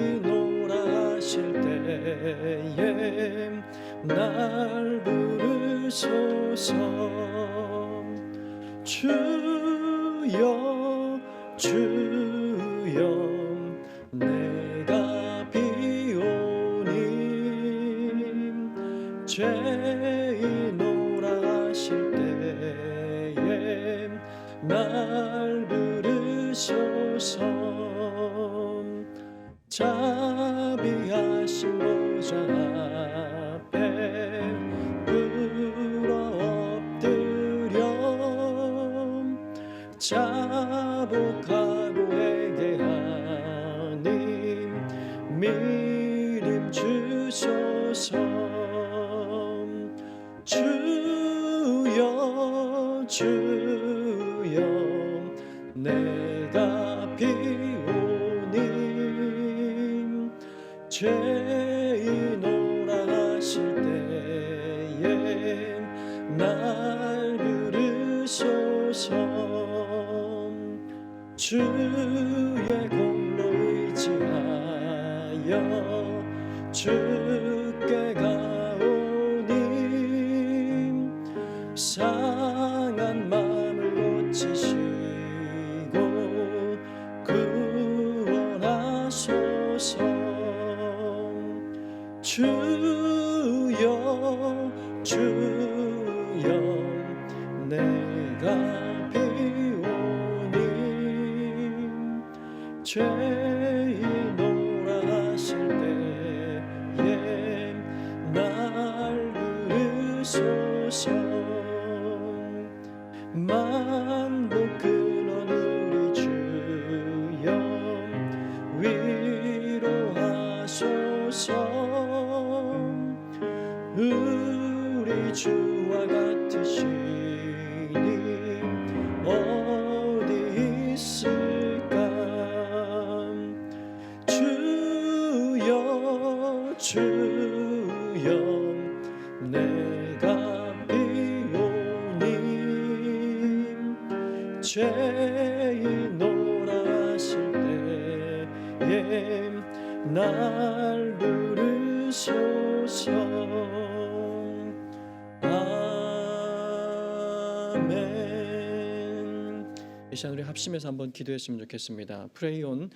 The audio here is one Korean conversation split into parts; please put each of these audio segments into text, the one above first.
죄인오라실 때에 날 부르소서. 주여 주여 내가 비오니 죄인오라실 때에 날 부르소서. 자비하신 보좌 앞에 불어 엎드려 자복하고 회개하니 미림 주소서. 주여 주여 내가 비오니 죄인오라실 때에 날 부르소서. 주의 공로 의지하여 주께 가오니 상한 마음을 고치시고 구원하소서. 주여 주여 내가 비오니 죄인오라실 때에 날 부르소서. 만국 근원 우리 주여 위로하소서. 우리 주와 같으시니 어디 있을까. 주여 주여 내가 비오니 죄인오라실 때에 날 부르소서. 아멘. 이 시간 우리 합심해서 한번 기도했으면 좋겠습니다. 프레이온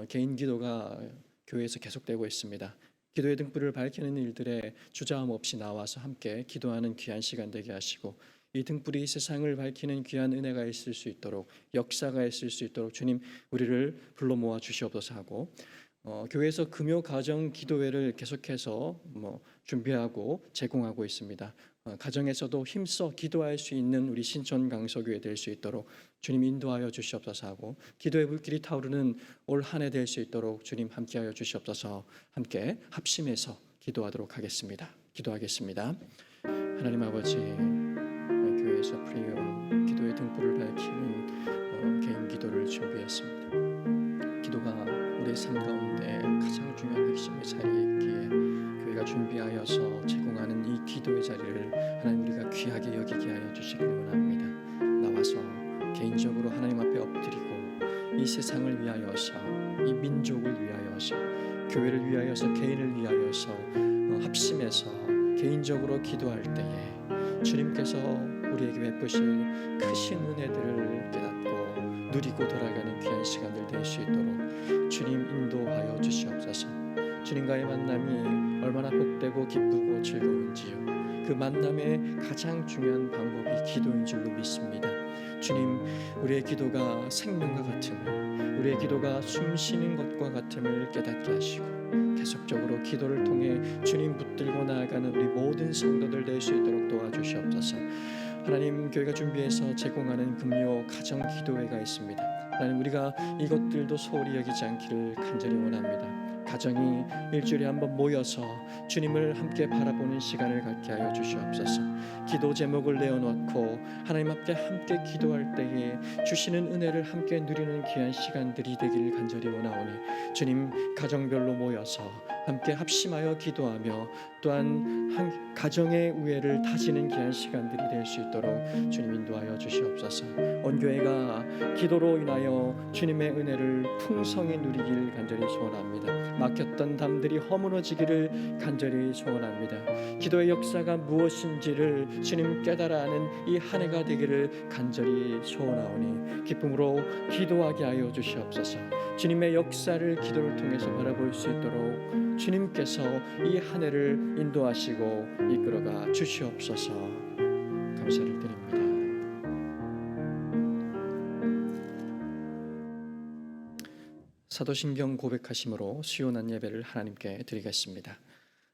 개인 기도가 교회에서 계속되고 있습니다. 기도의 등불을 밝히는 일들에 주저함 없이 나와서 함께 기도하는 귀한 시간 되게 하시고, 이 등불이 세상을 밝히는 귀한 은혜가 있을 수 있도록, 역사가 있을 수 있도록 주님 우리를 불러 모아 주시옵소서 하고, 교회에서 금요 가정 기도회를 계속해서 준비하고 제공하고 있습니다. 가정에서도 힘써 기도할 수 있는 우리 신촌 강서교회 될 수 있도록 주님 인도하여 주시옵소서 하고, 기도의 불길이 타오르는 올 한 해 될 수 있도록 주님 함께하여 주시옵소서. 함께 합심해서 기도하도록 하겠습니다. 기도하겠습니다. 하나님 아버지, 교회에서 프레이온 기도의 등불을 밝히는 개인 기도를 준비했습니다. 기도가 우리의 삶 가운데 가장 중요한 핵심의 자리에 있기에 교회가 준비하여서 제공하는 이 기도의 자리를 하나님 우리가 귀하게 여기게 하여 주시기를 원합니다. 나와서 개인적으로 하나님 앞에 엎드리고 이 세상을 위하여서, 이 민족을 위하여서, 교회를 위하여서, 개인을 위하여서 합심해서 개인적으로 기도할 때에 주님께서 우리에게 베푸실 크신 은혜들을 깨닫고 누리고 돌아가는 귀한 시간들 될 수 있도록 주님 인도하여 주시옵소서. 주님과의 만남이 얼마나 복되고 기쁘고 즐거운지요, 그 만남의 가장 중요한 방법이 기도인 줄로 믿습니다. 주님, 우리의 기도가 생명과 같음을, 우리의 기도가 숨쉬는 것과 같음을 깨닫게 하시고 계속적으로 기도를 통해 주님 붙들고 나아가는 우리 모든 성도들 될 수 있도록 도와주시옵소서. 하나님, 교회가 준비해서 제공하는 금요 가정 기도회가 있습니다. 하나님, 우리가 이것들도 소홀히 여기지 않기를 간절히 원합니다. 가정이 일주일에 한번 모여서 주님을 함께 바라보는 시간을 갖게 하여 주시옵소서. 기도 제목을 내어놓고 하나님 앞에 함께 기도할 때에 주시는 은혜를 함께 누리는 귀한 시간들이 되기를 간절히 원하오니 주님, 가정별로 모여서 함께 합심하여 기도하며 또한 한 가정의 우애를 다지는 귀한 시간들이 될 수 있도록 주님 인도하여 주시옵소서. 온 교회가 기도로 인하여 주님의 은혜를 풍성히 누리길 간절히 소원합니다. 막혔던 담들이 허물어지기를 간절히 소원합니다. 기도의 역사가 무엇인지를 주님 깨달아 아는 이 한 해가 되기를 간절히 소원하오니 기쁨으로 기도하게 하여 주시옵소서. 주님의 역사를 기도를 통해서 바라볼 수 있도록 주님께서 이 한 해를 인도하시고 이끌어가 주시옵소서. 감사를 드립니다. 사도신경 고백하심으로 수요난 예배를 하나님께 드리겠습니다.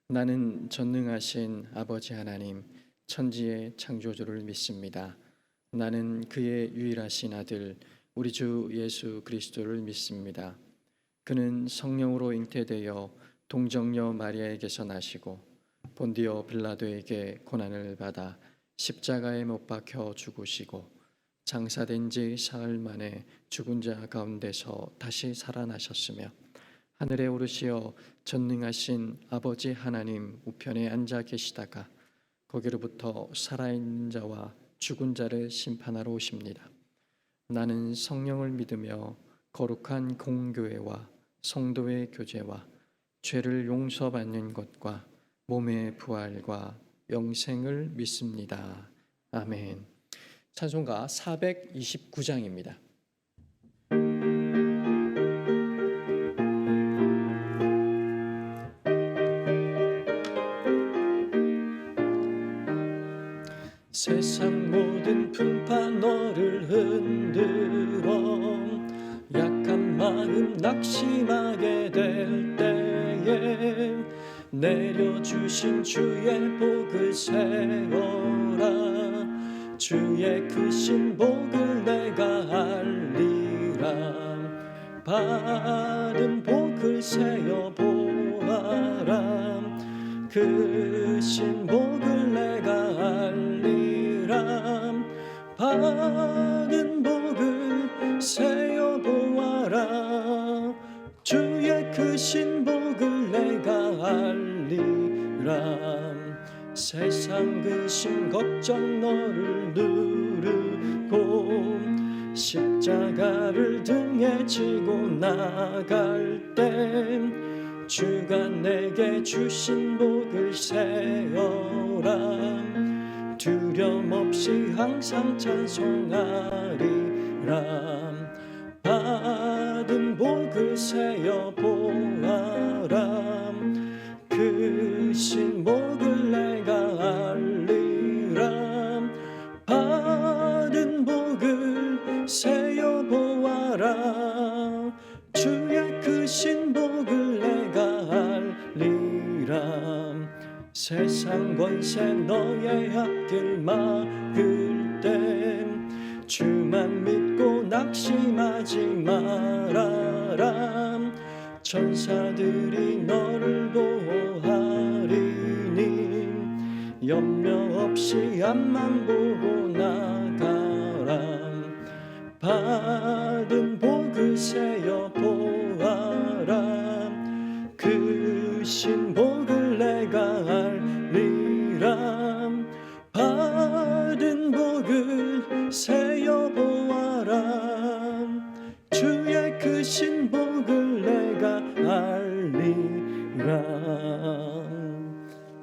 나는 전능하신 아버지 하나님 천지의 창조주를 믿습니다. 나는 그의 유일하신 아들 우리 주 예수 그리스도를 믿습니다. 그는 성령으로 잉태되어 동정녀 마리아에게서 나시고 본디오 빌라도에게 고난을 받아 십자가에 못 박혀 죽으시고 장사된 지 사흘 만에 죽은 자 가운데서 다시 살아나셨으며 하늘에 오르시어 전능하신 아버지 하나님 우편에 앉아 계시다가 거기로부터 살아있는 자와 죽은 자를 심판하러 오십니다. 나는 성령을 믿으며 거룩한 공교회와 성도의 교제와 죄를 용서받는 것과 몸의 부활과 영생을 믿습니다. 아멘. 찬송가 429장입니다. 세상 모든 풍파 너를 흔들어 약한 마음 낙심하게 될 때에 내려주신 주의 복을 세워라. 주의 크신 복을 내가 알리라. 받은 복을 세어 보아라. 크신 복을 내가 알리라. 받은 복을 세어 보아라. 주의 크신 복을 내가 알리라. 세상 근심 걱정 너를 누르고 십자가를 등에 지고 나갈 때 주가 내게 주신 복을 세어라. 두려움 없이 항상 찬송하리라. 받은 복을 세어 보아라. 크신 복을 내가 알리라. 받은 복을 세어 보아라. 주의 크신 복을 내가 알리라. 세상 권세 너의 앞길 막을 때 주만 믿고 낙심하지 말아라. 천사들이 너를 보호하리니 염려 없이 앞만 보고 나가라. 받은 복을 세어 보아라. 크신 복을 내가 알리라. 받은 복을 세어 보아라. 주의 크신 복을 내가 알리라.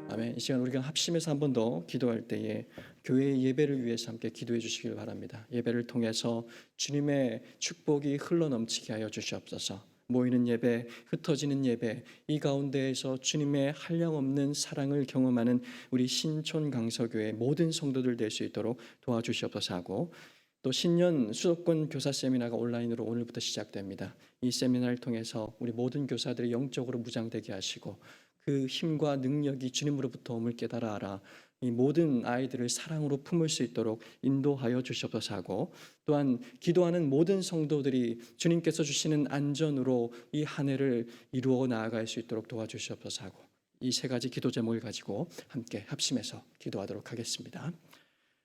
아멘. 이 시간 우리가 합심해서 한 번 더 기도할 때에 교회의 예배를 위해서 함께 기도해 주시길 바랍니다. 예배를 통해서 주님의 축복이 흘러넘치게 하여 주시옵소서. 모이는 예배, 흩어지는 예배, 이 가운데에서 주님의 한량없는 사랑을 경험하는 우리 신촌 강서교회 모든 성도들 될 수 있도록 도와주시옵소서 하고, 또 신년 수도권 교사 세미나가 온라인으로 오늘부터 시작됩니다. 이 세미나를 통해서 우리 모든 교사들이 영적으로 무장되게 하시고 그 힘과 능력이 주님으로부터 옴을 깨달아 알아 이 모든 아이들을 사랑으로 품을 수 있도록 인도하여 주시옵소서 하고, 또한 기도하는 모든 성도들이 주님께서 주시는 안전으로 이 한 해를 이루어 나아갈 수 있도록 도와주시옵소서 하고, 이 세 가지 기도 제목을 가지고 함께 합심해서 기도하도록 하겠습니다.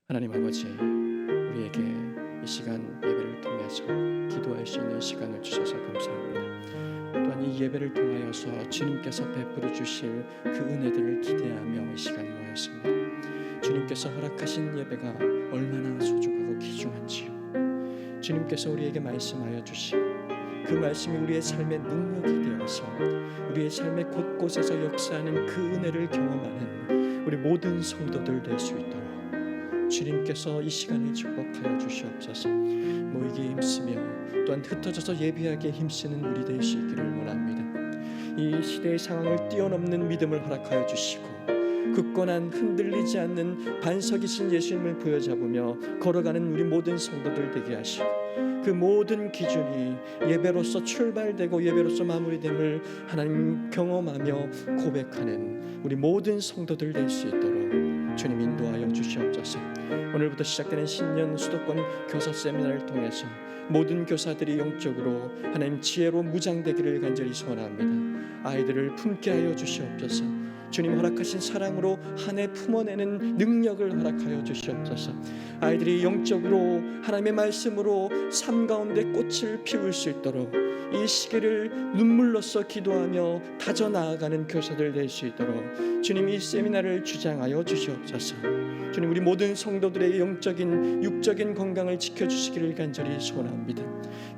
하나님 아버지, 우리에게 이 시간 예배를 통해서 기도할 수 있는 시간을 주셔서 감사합니다. 또한 이 예배를 통하여서 주님께서 베풀어 주실 그 은혜들을 기대하며 이 시간에 모였습니다. 주님께서 허락하신 예배가 얼마나 소중하고 귀중한지요. 주님께서 우리에게 말씀하여 주시고 그 말씀이 우리의 삶의 능력이 되어서 우리의 삶의 곳곳에서 역사하는 그 은혜를 경험하는 우리 모든 성도들 될 수 있도록 주님께서 이 시간을 축복하여 주시옵소서. 모이기에 힘쓰며 또한 흩어져서 예배하기에 힘쓰는 우리 될 수 있기를 원합니다. 이 시대의 상황을 뛰어넘는 믿음을 허락하여 주시고 굳건한 흔들리지 않는 반석이신 예수님을 부여잡으며 걸어가는 우리 모든 성도들 되게 하시고 그 모든 기준이 예배로서 출발되고 예배로서 마무리됨을 하나님 경험하며 고백하는 우리 모든 성도들 될 수 있도록 주님 인도하여 주시옵소서. 오늘부터 시작되는 신년 수도권 교사 세미나를 통해서 모든 교사들이 영적으로 하나님 지혜로 무장되기를 간절히 소원합니다. 아이들을 품게 하여 주시옵소서. 주님 허락하신 사랑으로 한 해 품어내는 능력을 허락하여 주시옵소서. 아이들이 영적으로 하나님의 말씀으로 삶 가운데 꽃을 피울 수 있도록 이 시기를 눈물로써 기도하며 다져 나아가는 교사들 될 수 있도록 주님 이 세미나를 주장하여 주시옵소서. 주님 우리 모든 성도들의 영적인 육적인 건강을 지켜주시기를 간절히 소원합니다.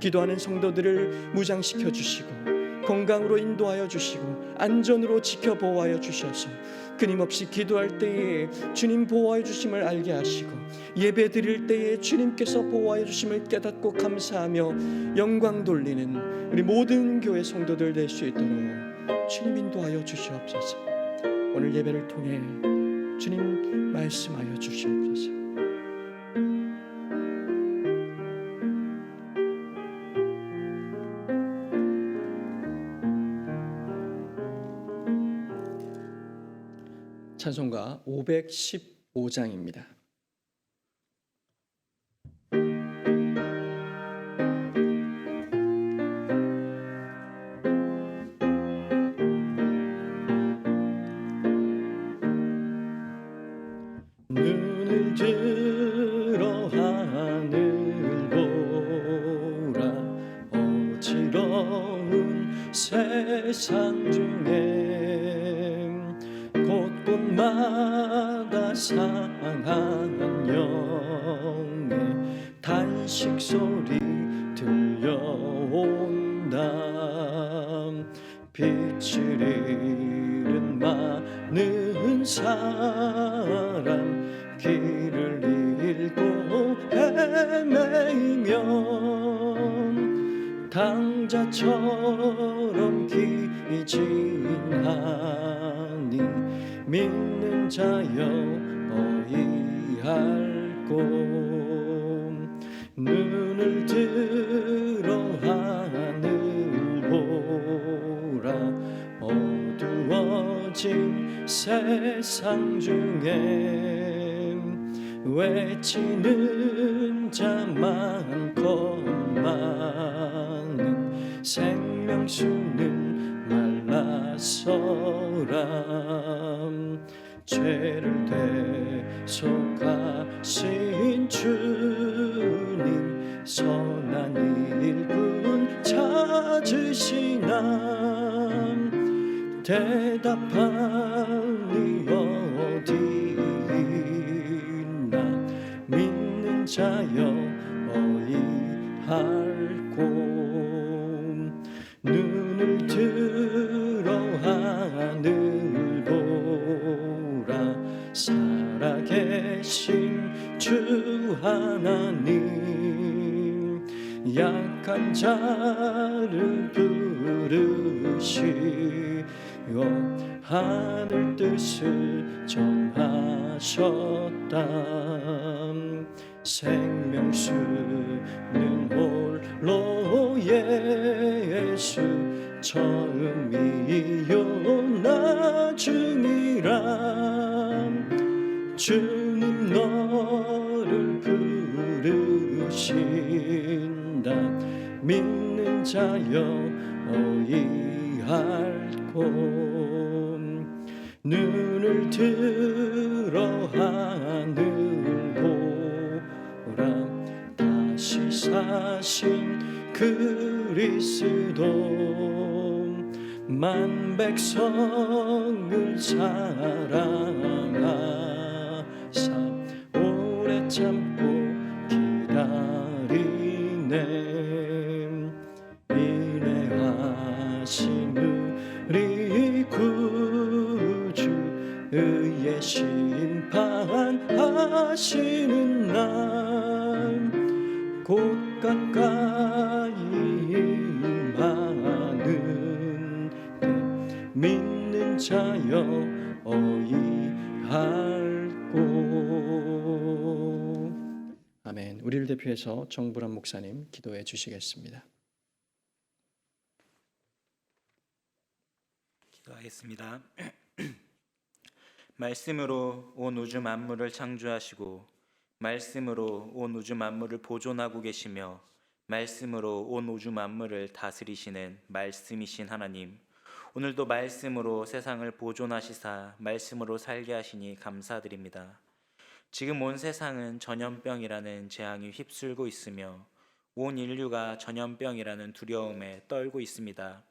기도하는 성도들을 무장시켜 주시고 건강으로 인도하여 주시고 안전으로 지켜보호하여 주셔서 끊임없이 기도할 때에 주님 보호하여 주심을 알게 하시고 예배 드릴 때에 주님께서 보호하여 주심을 깨닫고 감사하며 영광 돌리는 우리 모든 교회 성도들 될 수 있도록 주님 인도하여 주시옵소서. 오늘 예배를 통해 주님 말씀하여 주시옵소서. 찬송가 515장입니다. 눈을 들어 하늘 보라 어지러운 세상 중에 곳곳마다 상한 영의 단식 소리 들려온다. 빛을 잃은 많은 사람 길을 잃고 헤매이며 당자처럼 기진하니 믿는 자여 어이할꼬. 눈을 들어 하늘 보라 어두워진 세상 중에 외치는 자 많건만은 생명수는 말라서라. 죄를 대속하신 주님 선한 일꾼 찾으시나. 대답하니 어디 있나. 믿는 자여 어이할꼬. 눈을 들어 하늘 보라 살아계신 주 하나님 약한 자를 부르시어 하늘 뜻을 전하셨다. 생명수는 홀로 예수 처음이요 나중이라. 주님 너를 부르신다. 믿는 자여 어이할꼬. 눈을 들어 하늘 보라 다시 사신 그리스도 만 백성을 사랑하사 오래 참고 기다리네. 인내하신 우리 구주 의의 심판하시는 날 곧 가까이 임하는 때 믿는 자여 어이할꼬. 아멘. 우리를 대표해서 정보람 목사님 기도해 주시겠습니다. 기도하겠습니다. 말씀으로 온 우주 만물을 창조하시고 말씀으로 온 우주 만물을 보존하고 계시며 말씀으로 온 우주 만물을 다스리시는 말씀이신 하나님, 오늘도 말씀으로 세상을 보존하시사 말씀으로 살게 하시니 감사드립니다. 지금 온 세상은 전염병이라는 재앙이 휩쓸고 있으며 온 인류가 전염병이라는 두려움에 떨고 있습니다.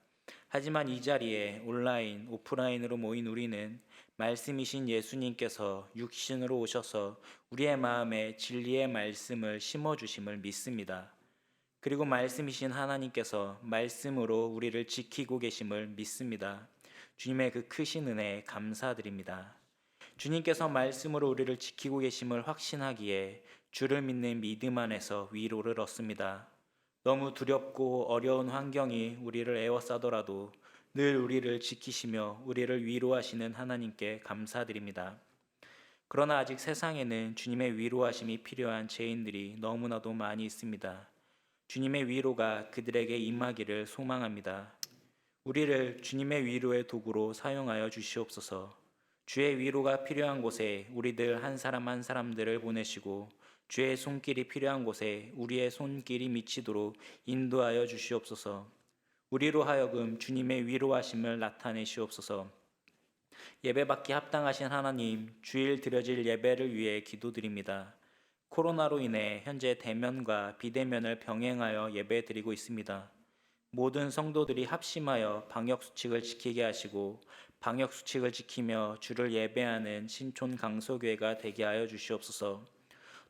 하지만 이 자리에 온라인, 오프라인으로 모인 우리는 말씀이신 예수님께서 육신으로 오셔서 우리의 마음에 진리의 말씀을 심어주심을 믿습니다. 그리고 말씀이신 하나님께서 말씀으로 우리를 지키고 계심을 믿습니다. 주님의 그 크신 은혜에 감사드립니다. 주님께서 말씀으로 우리를 지키고 계심을 확신하기에 주를 믿는 믿음 안에서 위로를 얻습니다. 너무 두렵고 어려운 환경이 우리를 에워싸더라도 늘 우리를 지키시며 우리를 위로하시는 하나님께 감사드립니다. 그러나 아직 세상에는 주님의 위로하심이 필요한 죄인들이 너무나도 많이 있습니다. 주님의 위로가 그들에게 임하기를 소망합니다. 우리를 주님의 위로의 도구로 사용하여 주시옵소서. 주의 위로가 필요한 곳에 우리들 한 사람 한 사람들을 보내시고 주의 손길이 필요한 곳에 우리의 손길이 미치도록 인도하여 주시옵소서. 우리로 하여금 주님의 위로하심을 나타내시옵소서. 예배받기 합당하신 하나님, 주일 드려질 예배를 위해 기도드립니다. 코로나로 인해 현재 대면과 비대면을 병행하여 예배드리고 있습니다. 모든 성도들이 합심하여 방역수칙을 지키게 하시고 방역수칙을 지키며 주를 예배하는 신촌 강소교회가 되게 하여 주시옵소서.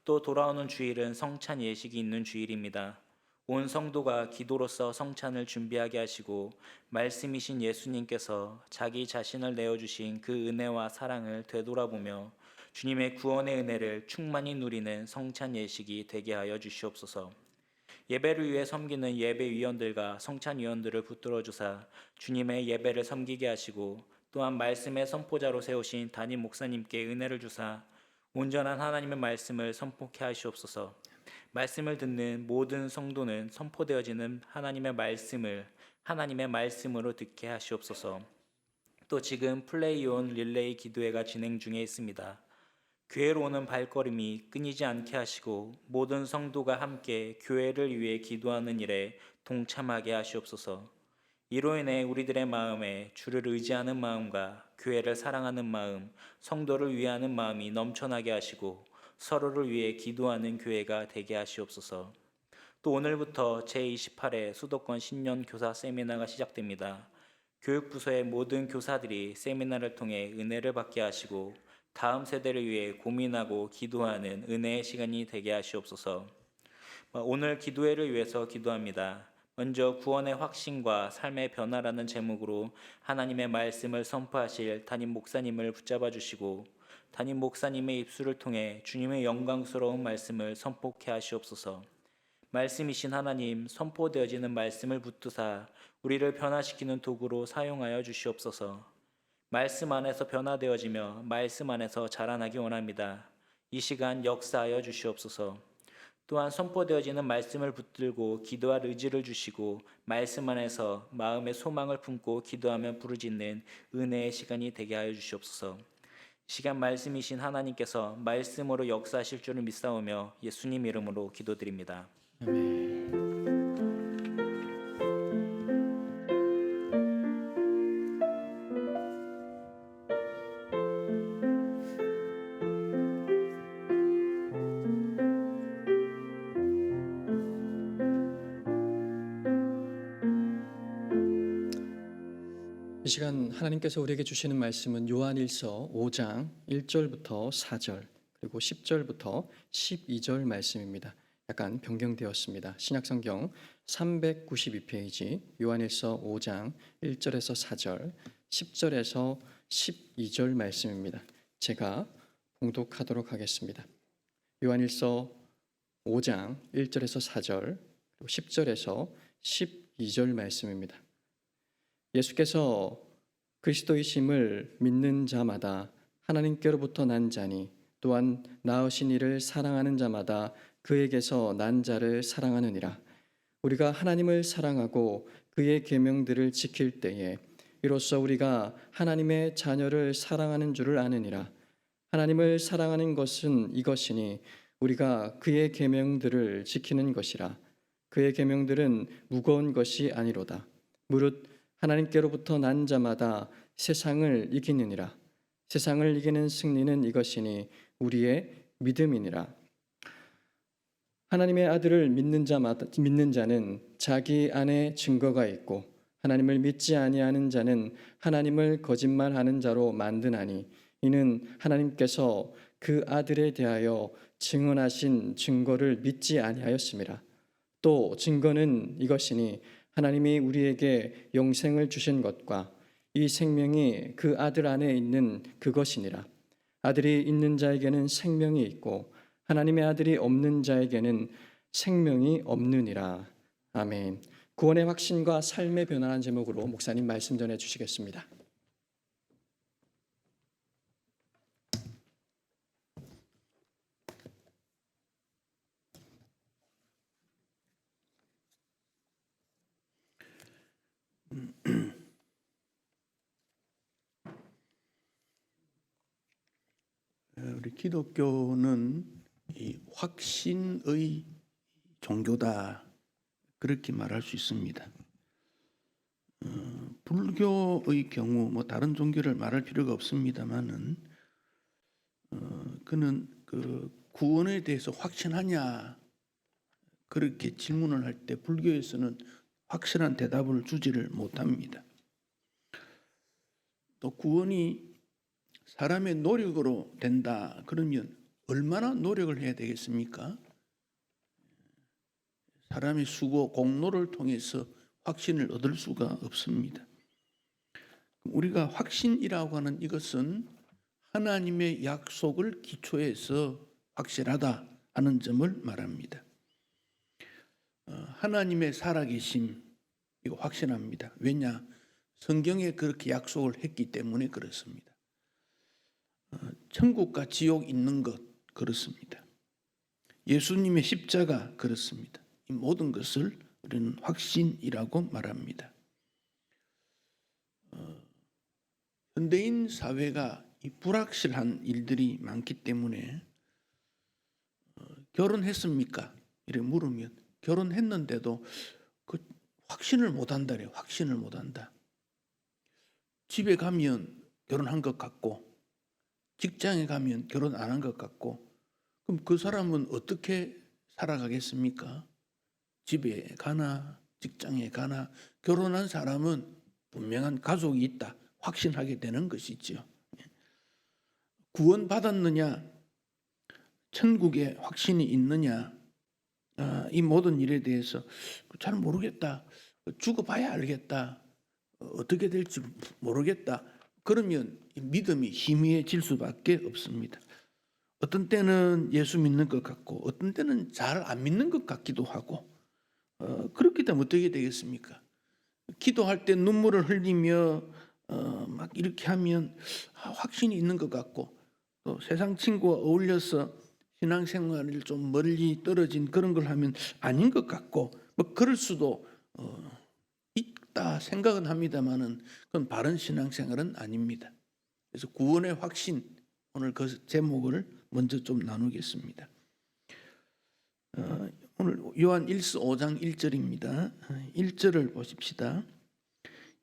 또 돌아오는 주일은 성찬 예식이 있는 주일입니다. 온 성도가 기도로서 성찬을 준비하게 하시고 말씀이신 예수님께서 자기 자신을 내어주신 그 은혜와 사랑을 되돌아보며 주님의 구원의 은혜를 충만히 누리는 성찬 예식이 되게 하여 주시옵소서. 예배를 위해 섬기는 예배위원들과 성찬위원들을 붙들어 주사 주님의 예배를 섬기게 하시고 또한 말씀의 선포자로 세우신 담임 목사님께 은혜를 주사 온전한 하나님의 말씀을 선포케 하시옵소서. 말씀을 듣는 모든 성도는 선포되어지는 하나님의 말씀으로 듣게 하시옵소서. 또 지금 플레이온 릴레이 기도회가 진행 중에 있습니다. 교회로 오는 발걸음이 끊이지 않게 하시고 모든 성도가 함께 교회를 위해 기도하는 일에 동참하게 하시옵소서. 이로 인해 우리들의 마음에 주를 의지하는 마음과 교회를 사랑하는 마음, 성도를 위하는 마음이 넘쳐나게 하시고 서로를 위해 기도하는 교회가 되게 하시옵소서. 또 오늘부터 제28회 수도권 신년 교사 세미나가 시작됩니다. 교육부서의 모든 교사들이 세미나를 통해 은혜를 받게 하시고 다음 세대를 위해 고민하고 기도하는 은혜의 시간이 되게 하시옵소서. 오늘 기도회를 위해서 기도합니다. 먼저 구원의 확신과 삶의 변화라는 제목으로 하나님의 말씀을 선포하실 담임 목사님을 붙잡아 주시고 담임 목사님의 입술을 통해 주님의 영광스러운 말씀을 선포케 하시옵소서. 말씀이신 하나님, 선포되어지는 말씀을 붙드사 우리를 변화시키는 도구로 사용하여 주시옵소서. 말씀 안에서 변화되어지며 말씀 안에서 자라나기 원합니다. 이 시간 역사하여 주시옵소서. 또한 선포되어지는 말씀을 붙들고 기도할 의지를 주시고 말씀 안에서 마음의 소망을 품고 기도하며 부르짖는 은혜의 시간이 되게 하여 주시옵소서. 시간 말씀이신 하나님께서 말씀으로 역사하실 줄을 믿사오며 예수님 이름으로 기도드립니다. 아멘. 이 시간 하나님께서 우리에게 주시는 말씀은 요한일서 5장 1절부터 4절 그리고 10절부터 12절 말씀입니다. 약간 변경되었습니다. 신약성경 392페이지 요한일서 5장 1절에서 4절 10절에서 12절 말씀입니다. 제가 봉독하도록 하겠습니다. 요한일서 5장 1절에서 4절 그리고 10절에서 12절 말씀입니다. 예수께서 그리스도이심을 믿는 자마다 하나님께로부터 난 자니 또한 낳으신 이를 사랑하는 자마다 그에게서 난 자를 사랑하느니라. 우리가 하나님을 사랑하고 그의 계명들을 지킬 때에 이로써 우리가 하나님의 자녀를 사랑하는 줄을 아느니라. 하나님을 사랑하는 것은 이것이니 우리가 그의 계명들을 지키는 것이라. 그의 계명들은 무거운 것이 아니로다. 무릇 하나님께로부터 난 자마다 세상을 이기느니라. 세상을 이기는 승리는 이것이니 우리의 믿음이니라. 하나님의 아들을 믿는 자는 자기 안에 증거가 있고 하나님을 믿지 아니하는 자는 하나님을 거짓말하는 자로 만드나니 이는 하나님께서 그 아들에 대하여 증언하신 증거를 믿지 아니하였음이라. 또 증거는 이것이니 하나님이 우리에게 영생을 주신 것과 이 생명이 그 아들 안에 있는 그것이니라. 아들이 있는 자에게는 생명이 있고 하나님의 아들이 없는 자에게는 생명이 없느니라. 아멘. 구원의 확신과 삶의 변화라는 제목으로 목사님 말씀 전해 주시겠습니다. 우리 기독교는 이 확신의 종교다 그렇게 말할 수 있습니다. 불교의 경우 다른 종교를 말할 필요가 없습니다만은 그는 그 구원에 대해서 확신하냐 그렇게 질문을 할 때 불교에서는 확실한 대답을 주지를 못합니다. 또 구원이 사람의 노력으로 된다 그러면 얼마나 노력을 해야 되겠습니까? 사람의 수고, 공로를 통해서 확신을 얻을 수가 없습니다. 우리가 확신이라고 하는 이것은 하나님의 약속을 기초해서 확실하다 하는 점을 말합니다. 하나님의 살아계심 이거 확신합니다. 왜냐? 성경에 그렇게 약속을 했기 때문에 그렇습니다. 천국과 지옥 있는 것 그렇습니다. 예수님의 십자가 그렇습니다. 이 모든 것을 우리는 확신이라고 말합니다. 현대인 사회가 이 불확실한 일들이 많기 때문에 결혼했습니까? 이렇게 물으면 결혼했는데도 그 확신을 못한다래요. 확신을 못한다. 집에 가면 결혼한 것 같고 직장에 가면 결혼 안 한 것 같고 그럼 그 사람은 어떻게 살아가겠습니까? 집에 가나 직장에 가나 결혼한 사람은 분명한 가족이 있다 확신하게 되는 것이죠. 구원받았느냐 천국에 확신이 있느냐 이 모든 일에 대해서 잘 모르겠다. 죽어봐야 알겠다. 어떻게 될지 모르겠다. 그러면 믿음이 희미해질 수밖에 없습니다. 어떤 때는 예수 믿는 것 같고 어떤 때는 잘 안 믿는 것 같기도 하고 그렇게 되면 어떻게 되겠습니까? 기도할 때 눈물을 흘리며 막 이렇게 하면 확신이 있는 것 같고 또 세상 친구와 어울려서 신앙생활을 좀 멀리 떨어진 그런 걸 하면 아닌 것 같고 그럴 수도 있다 생각은 합니다만은 그건 바른 신앙생활은 아닙니다. 그래서 구원의 확신 오늘 그 제목을 먼저 좀 나누겠습니다. 오늘 요한 1서 5장 1절입니다. 1절을 보십시다.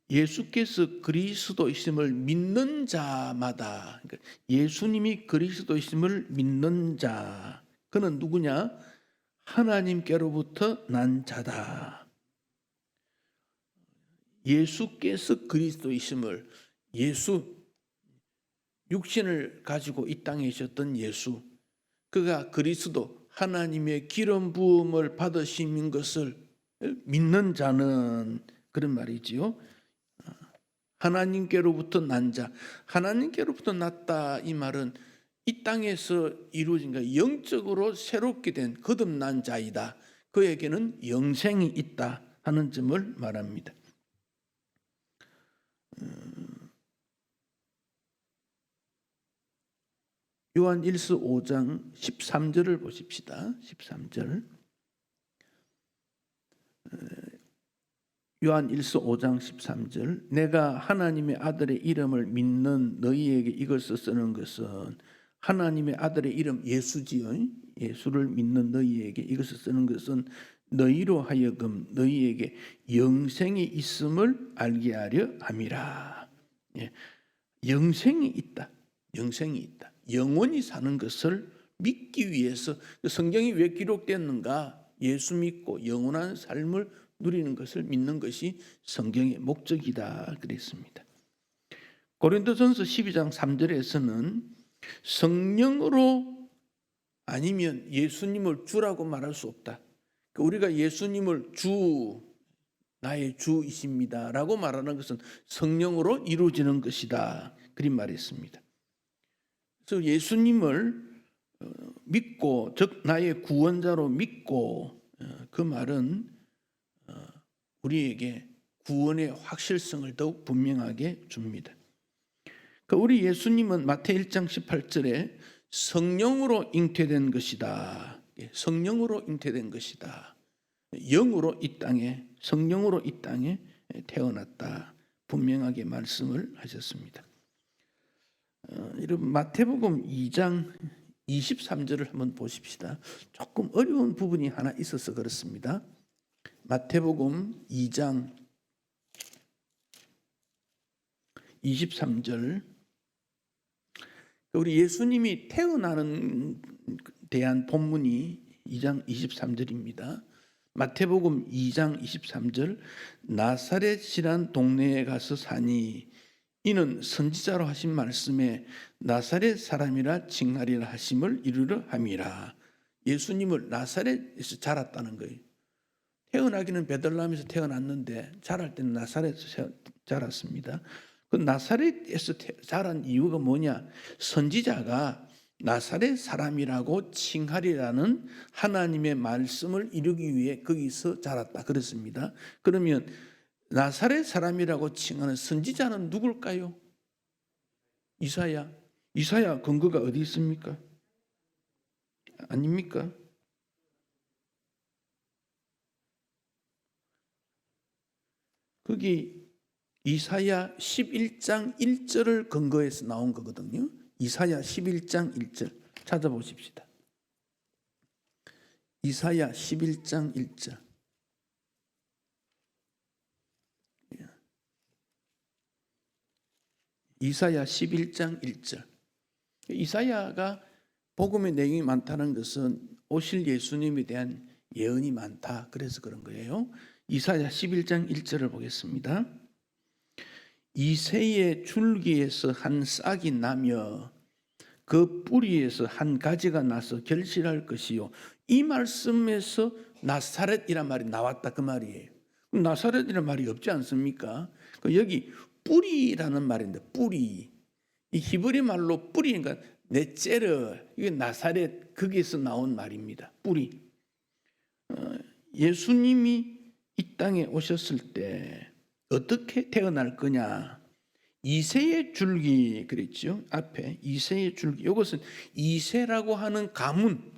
예수께서 그리스도이심을 믿는 자마다 그러니까 예수님이 그리스도이심을 믿는 자 그는 누구냐? 하나님께로부터 난 자다. 예수께서 그리스도이심을, 예수, 육신을 가지고 이 땅에 계셨던 예수, 그가 그리스도 하나님의 기름 부음을 받으신 것을 믿는 자는, 그런 말이지요. 하나님께로부터 난 자, 하나님께로부터 났다, 이 말은 이 땅에서 이루어진 것, 영적으로 새롭게 된 거듭난 자이다. 그에게는 영생이 있다 하는 점을 말합니다. 요한 1서 5장 13절을 보십시다. 13절. 요한 1서 5장 13절. 내가 하나님의 아들의 이름을 믿는 너희에게 이것을 쓰는 것은, 하나님의 아들의 이름 예수지요. 예수를 믿는 너희에게 이것을 쓰는 것은 너희로 하여금 너희에게 영생이 있음을 알게 하려 함이라. 예. 영생이 있다. 영생이 있다. 영원히 사는 것을 믿기 위해서 성경이 왜 기록됐는가? 예수 믿고 영원한 삶을 누리는 것을 믿는 것이 성경의 목적이다 그랬습니다. 고린도전서 12장 3절에서는 성령으로 아니면 예수님을 주라고 말할 수 없다. 우리가 예수님을 주, 나의 주이십니다 라고 말하는 것은 성령으로 이루어지는 것이다, 그런 말이 있습니다. 그래서 예수님을 믿고, 즉 나의 구원자로 믿고, 그 말은 우리에게 구원의 확실성을 더욱 분명하게 줍니다. 우리 예수님은 마태 1장 18절에 성령으로 잉태된 것이다. 성령으로 잉태된 것이다. 영으로 이 땅에, 성령으로 이 땅에 태어났다. 분명하게 말씀을 하셨습니다. 여러분, 마태복음 2장 23절을 한번 보십시다. 조금 어려운 부분이 하나 있어서 그렇습니다. 마태복음 2장 23절. 우리 예수님이 태어나는 대한 본문이 2장 23절입니다. 마태복음 2장 23절. 나사렛이란 동네에 가서 사니 이는 선지자로 하신 말씀에 나사렛 사람이라 칭하리라 하심을 이루려 함이라. 예수님을 나사렛에서 자랐다는 거예요. 태어나기는 베들레헴에서 태어났는데 자랄 때는 나사렛에서 자랐습니다. 그 나사렛에서 자란 이유가 뭐냐? 선지자가 나사렛 사람이라고 칭하리라는 하나님의 말씀을 이루기 위해 거기서 자랐다 그랬습니다. 그러면 나사렛 사람이라고 칭하는 선지자는 누굴까요? 이사야. 이사야 근거가 어디 있습니까? 아닙니까? 거기 이사야 11장 1절을 근거해서 나온 거거든요. 이사야 11장 1절 찾아보십시다. 이사야 11장 1절. 이사야 11장 1절. 이사야가 복음의 내용이 많다는 것은 오실 예수님에 대한 예언이 많다, 그래서 그런 거예요. 이사야 11장 1절을 보겠습니다. 이새의 줄기에서 한 싹이 나며 그 뿌리에서 한 가지가 나서 결실할 것이요. 이 말씀에서 나사렛이란 말이 나왔다, 그 말이에요. 나사렛이란 말이 없지 않습니까? 여기 뿌리라는 말인데, 뿌리, 이 히브리 말로 뿌리니까 네체르, 이게 나사렛, 거기에서 나온 말입니다. 뿌리. 예수님이 이 땅에 오셨을 때 어떻게 태어날 거냐? 이새의 줄기 그랬죠. 앞에 이새의 줄기. 이것은 이새라고 하는 가문.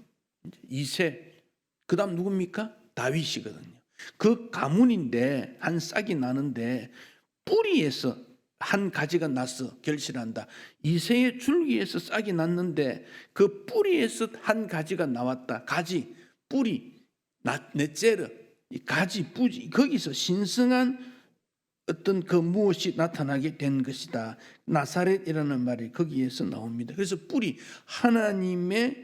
이새. 그다음 누굽니까? 다윗이거든요. 그 가문인데 한 싹이 나는데 뿌리에서 한 가지가 나서 결실한다. 이새의 줄기에서 싹이 났는데 그 뿌리에서 한 가지가 나왔다. 가지, 뿌리, 넷제르, 이 가지, 뿌리, 거기서 신성한 어떤 그 무엇이 나타나게 된 것이다. 나사렛이라는 말이 거기에서 나옵니다. 그래서 뿌리, 하나님이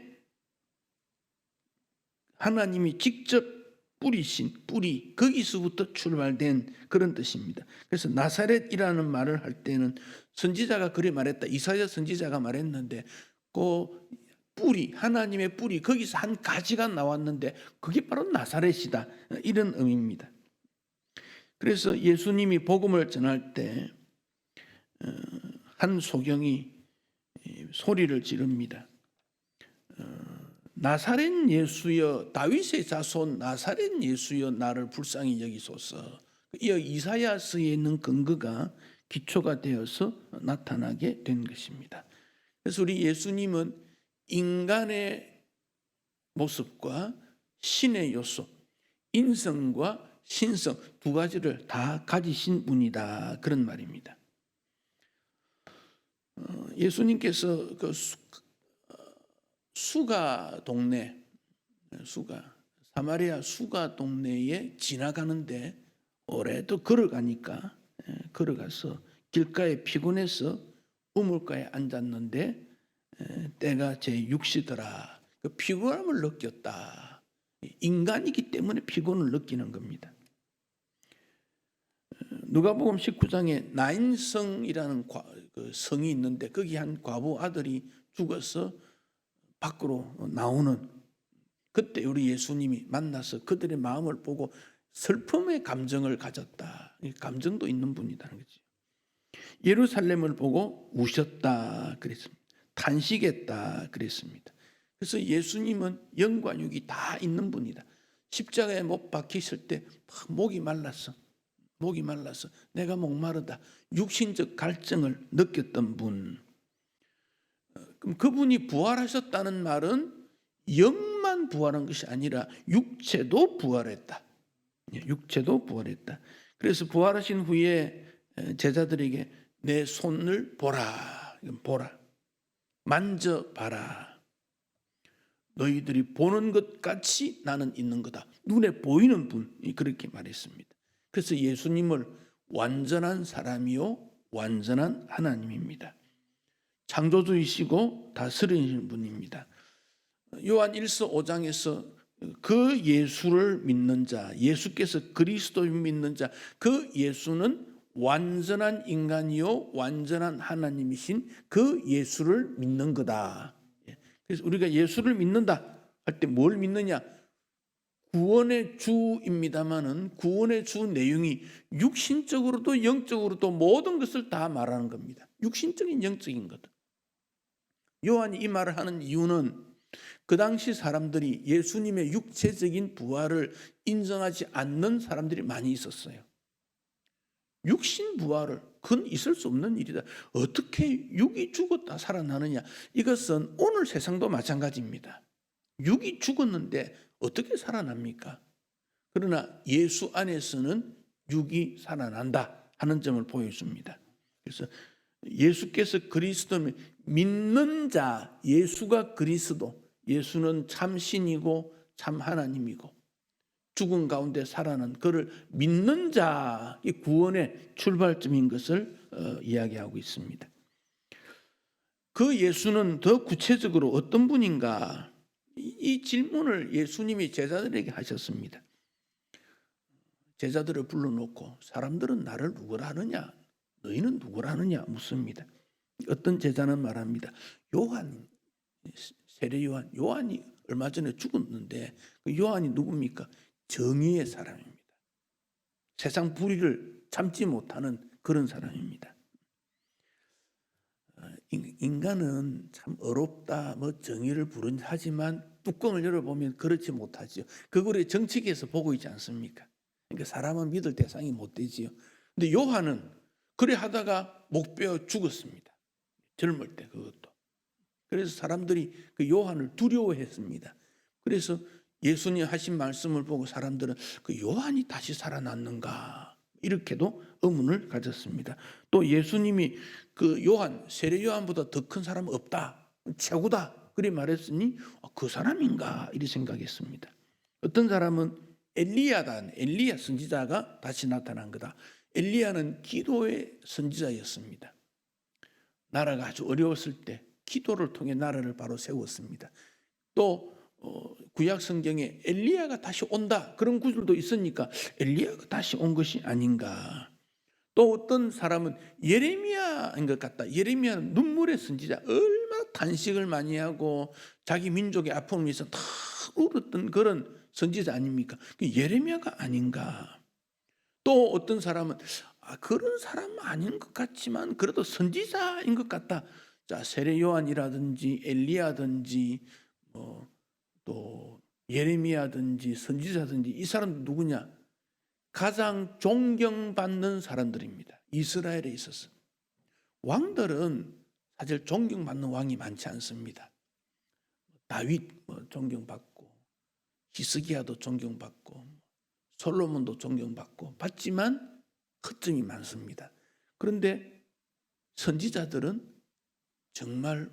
직접 뿌리신 뿌리, 거기서부터 출발된 그런 뜻입니다. 그래서 나사렛이라는 말을 할 때는 선지자가 그리 말했다. 이사야 선지자가 말했는데 그 뿌리, 하나님의 뿌리, 거기서 한 가지가 나왔는데 그게 바로 나사렛이다. 이런 의미입니다. 그래서 예수님이 복음을 전할 때 한 소경이 소리를 지릅니다. 나사렛 예수여, 다윗의 자손 나사렛 예수여, 나를 불쌍히 여기소서. 이 이사야서에 있는 근거가 기초가 되어서 나타나게 된 것입니다. 그래서 우리 예수님은 인간의 모습과 신의 요소, 인성과 신성 두 가지를 다 가지신 분이다, 그런 말입니다. 예수님께서 그 수가 동네, 사마리아 수가 동네에 지나가는데 오래도 걸어가니까 걸어가서 길가에 피곤해서 우물가에 앉았는데 때가 제 6시더라. 그 피곤함을 느꼈다. 인간이기 때문에 피곤을 느끼는 겁니다. 누가복음 19장에 나인성이라는 그 성이 있는데 거기 한 과부 아들이 죽어서 밖으로 나오는, 그때 우리 예수님이 만나서 그들의 마음을 보고 슬픔의 감정을 가졌다. 이 감정도 있는 분이라는 거지. 예루살렘을 보고 우셨다 그랬습니다. 탄식했다 그랬습니다. 그래서 예수님은 영과 육이 다 있는 분이다. 십자가에 못 박히실 때 목이 말랐어. 내가 목마르다. 육신적 갈증을 느꼈던 분. 그럼 그분이 부활하셨다는 말은 영만 부활한 것이 아니라 육체도 부활했다. 육체도 부활했다. 그래서 부활하신 후에 제자들에게 내 손을 보라. 만져봐라. 너희들이 보는 것 같이 나는 있는 거다. 눈에 보이는 분이 그렇게 말했습니다. 그래서 예수님을 완전한 사람이요 완전한 하나님입니다. 창조주이시고 다스리는 분입니다. 요한 1서 5장에서 그 예수를 믿는 자, 예수께서 그리스도를 믿는 자, 그 예수는 완전한 인간이요 완전한 하나님이신 그 예수를 믿는 거다. 그래서 우리가 예수를 믿는다 할 때 뭘 믿느냐? 구원의 주입니다마는 구원의 주 내용이 육신적으로도 영적으로도 모든 것을 다 말하는 겁니다. 육신적인 영적인 것. 요한이 이 말을 하는 이유는 그 당시 사람들이 예수님의 육체적인 부활을 인정하지 않는 사람들이 많이 있었어요. 육신 부활을, 그건 있을 수 없는 일이다. 어떻게 육이 죽었다 살아나느냐? 이것은 오늘 세상도 마찬가지입니다. 육이 죽었는데 어떻게 살아납니까? 그러나 예수 안에서는 육이 살아난다 하는 점을 보여줍니다. 그래서 예수께서 그리스도를 믿는 자, 예수가 그리스도, 예수는 참 신이고 참 하나님이고 죽은 가운데 살아난 그를 믿는 자의 구원의 출발점인 것을 이야기하고 있습니다. 그 예수는 더 구체적으로 어떤 분인가? 이 질문을 예수님이 제자들에게 하셨습니다. 제자들을 불러놓고 사람들은 나를 누구라 하느냐? 너희는 누구라 하느냐? 묻습니다. 어떤 제자는 말합니다. 요한, 세례 요한이 얼마 전에 죽었는데 그 요한이 누굽니까? 정의의 사람입니다. 세상 불의를 참지 못하는 그런 사람입니다. 인간은 참 어렵다, 정의를 부른하지만 뚜껑을 열어보면 그렇지 못하죠. 그걸 정치계에서 보고 있지 않습니까? 그러니까 사람은 믿을 대상이 못 되지요. 근데 요한은 그래 하다가 목 베어 죽었습니다. 젊을 때 그것도. 그래서 사람들이 그 요한을 두려워했습니다. 그래서 예수님 하신 말씀을 보고 사람들은 그 요한이 다시 살아났는가 이렇게도 의문을 가졌습니다. 또 예수님이 그 요한, 세례 요한보다 더 큰 사람 없다, 최고다 그리 말했으니 그 사람인가 이리 생각했습니다. 어떤 사람은 엘리야다, 엘리야 선지자가 다시 나타난 거다. 엘리야는 기도의 선지자였습니다. 나라가 아주 어려웠을 때 기도를 통해 나라를 바로 세웠습니다. 또 구약 성경에 엘리야가 다시 온다 그런 구절도 있으니까 엘리야가 다시 온 것이 아닌가. 또 어떤 사람은 예레미야인 것 같다. 예레미야는 눈물의 선지자, 얼마나 탄식을 많이 하고 자기 민족의 아픔을 위해서 다 울었던 그런 선지자 아닙니까? 예레미야가 아닌가. 또 어떤 사람은 그런 사람 아닌 것 같지만 그래도 선지자인 것 같다. 자, 세례 요한이라든지 엘리야든지 또 예레미야든지 선지자든지 이 사람들 누구냐? 가장 존경받는 사람들입니다. 이스라엘에 있어서. 왕들은 사실 존경받는 왕이 많지 않습니다. 다윗 존경받고, 히스기야도 존경받고, 솔로몬도 존경받고 받지만 허점이 많습니다. 그런데 선지자들은 정말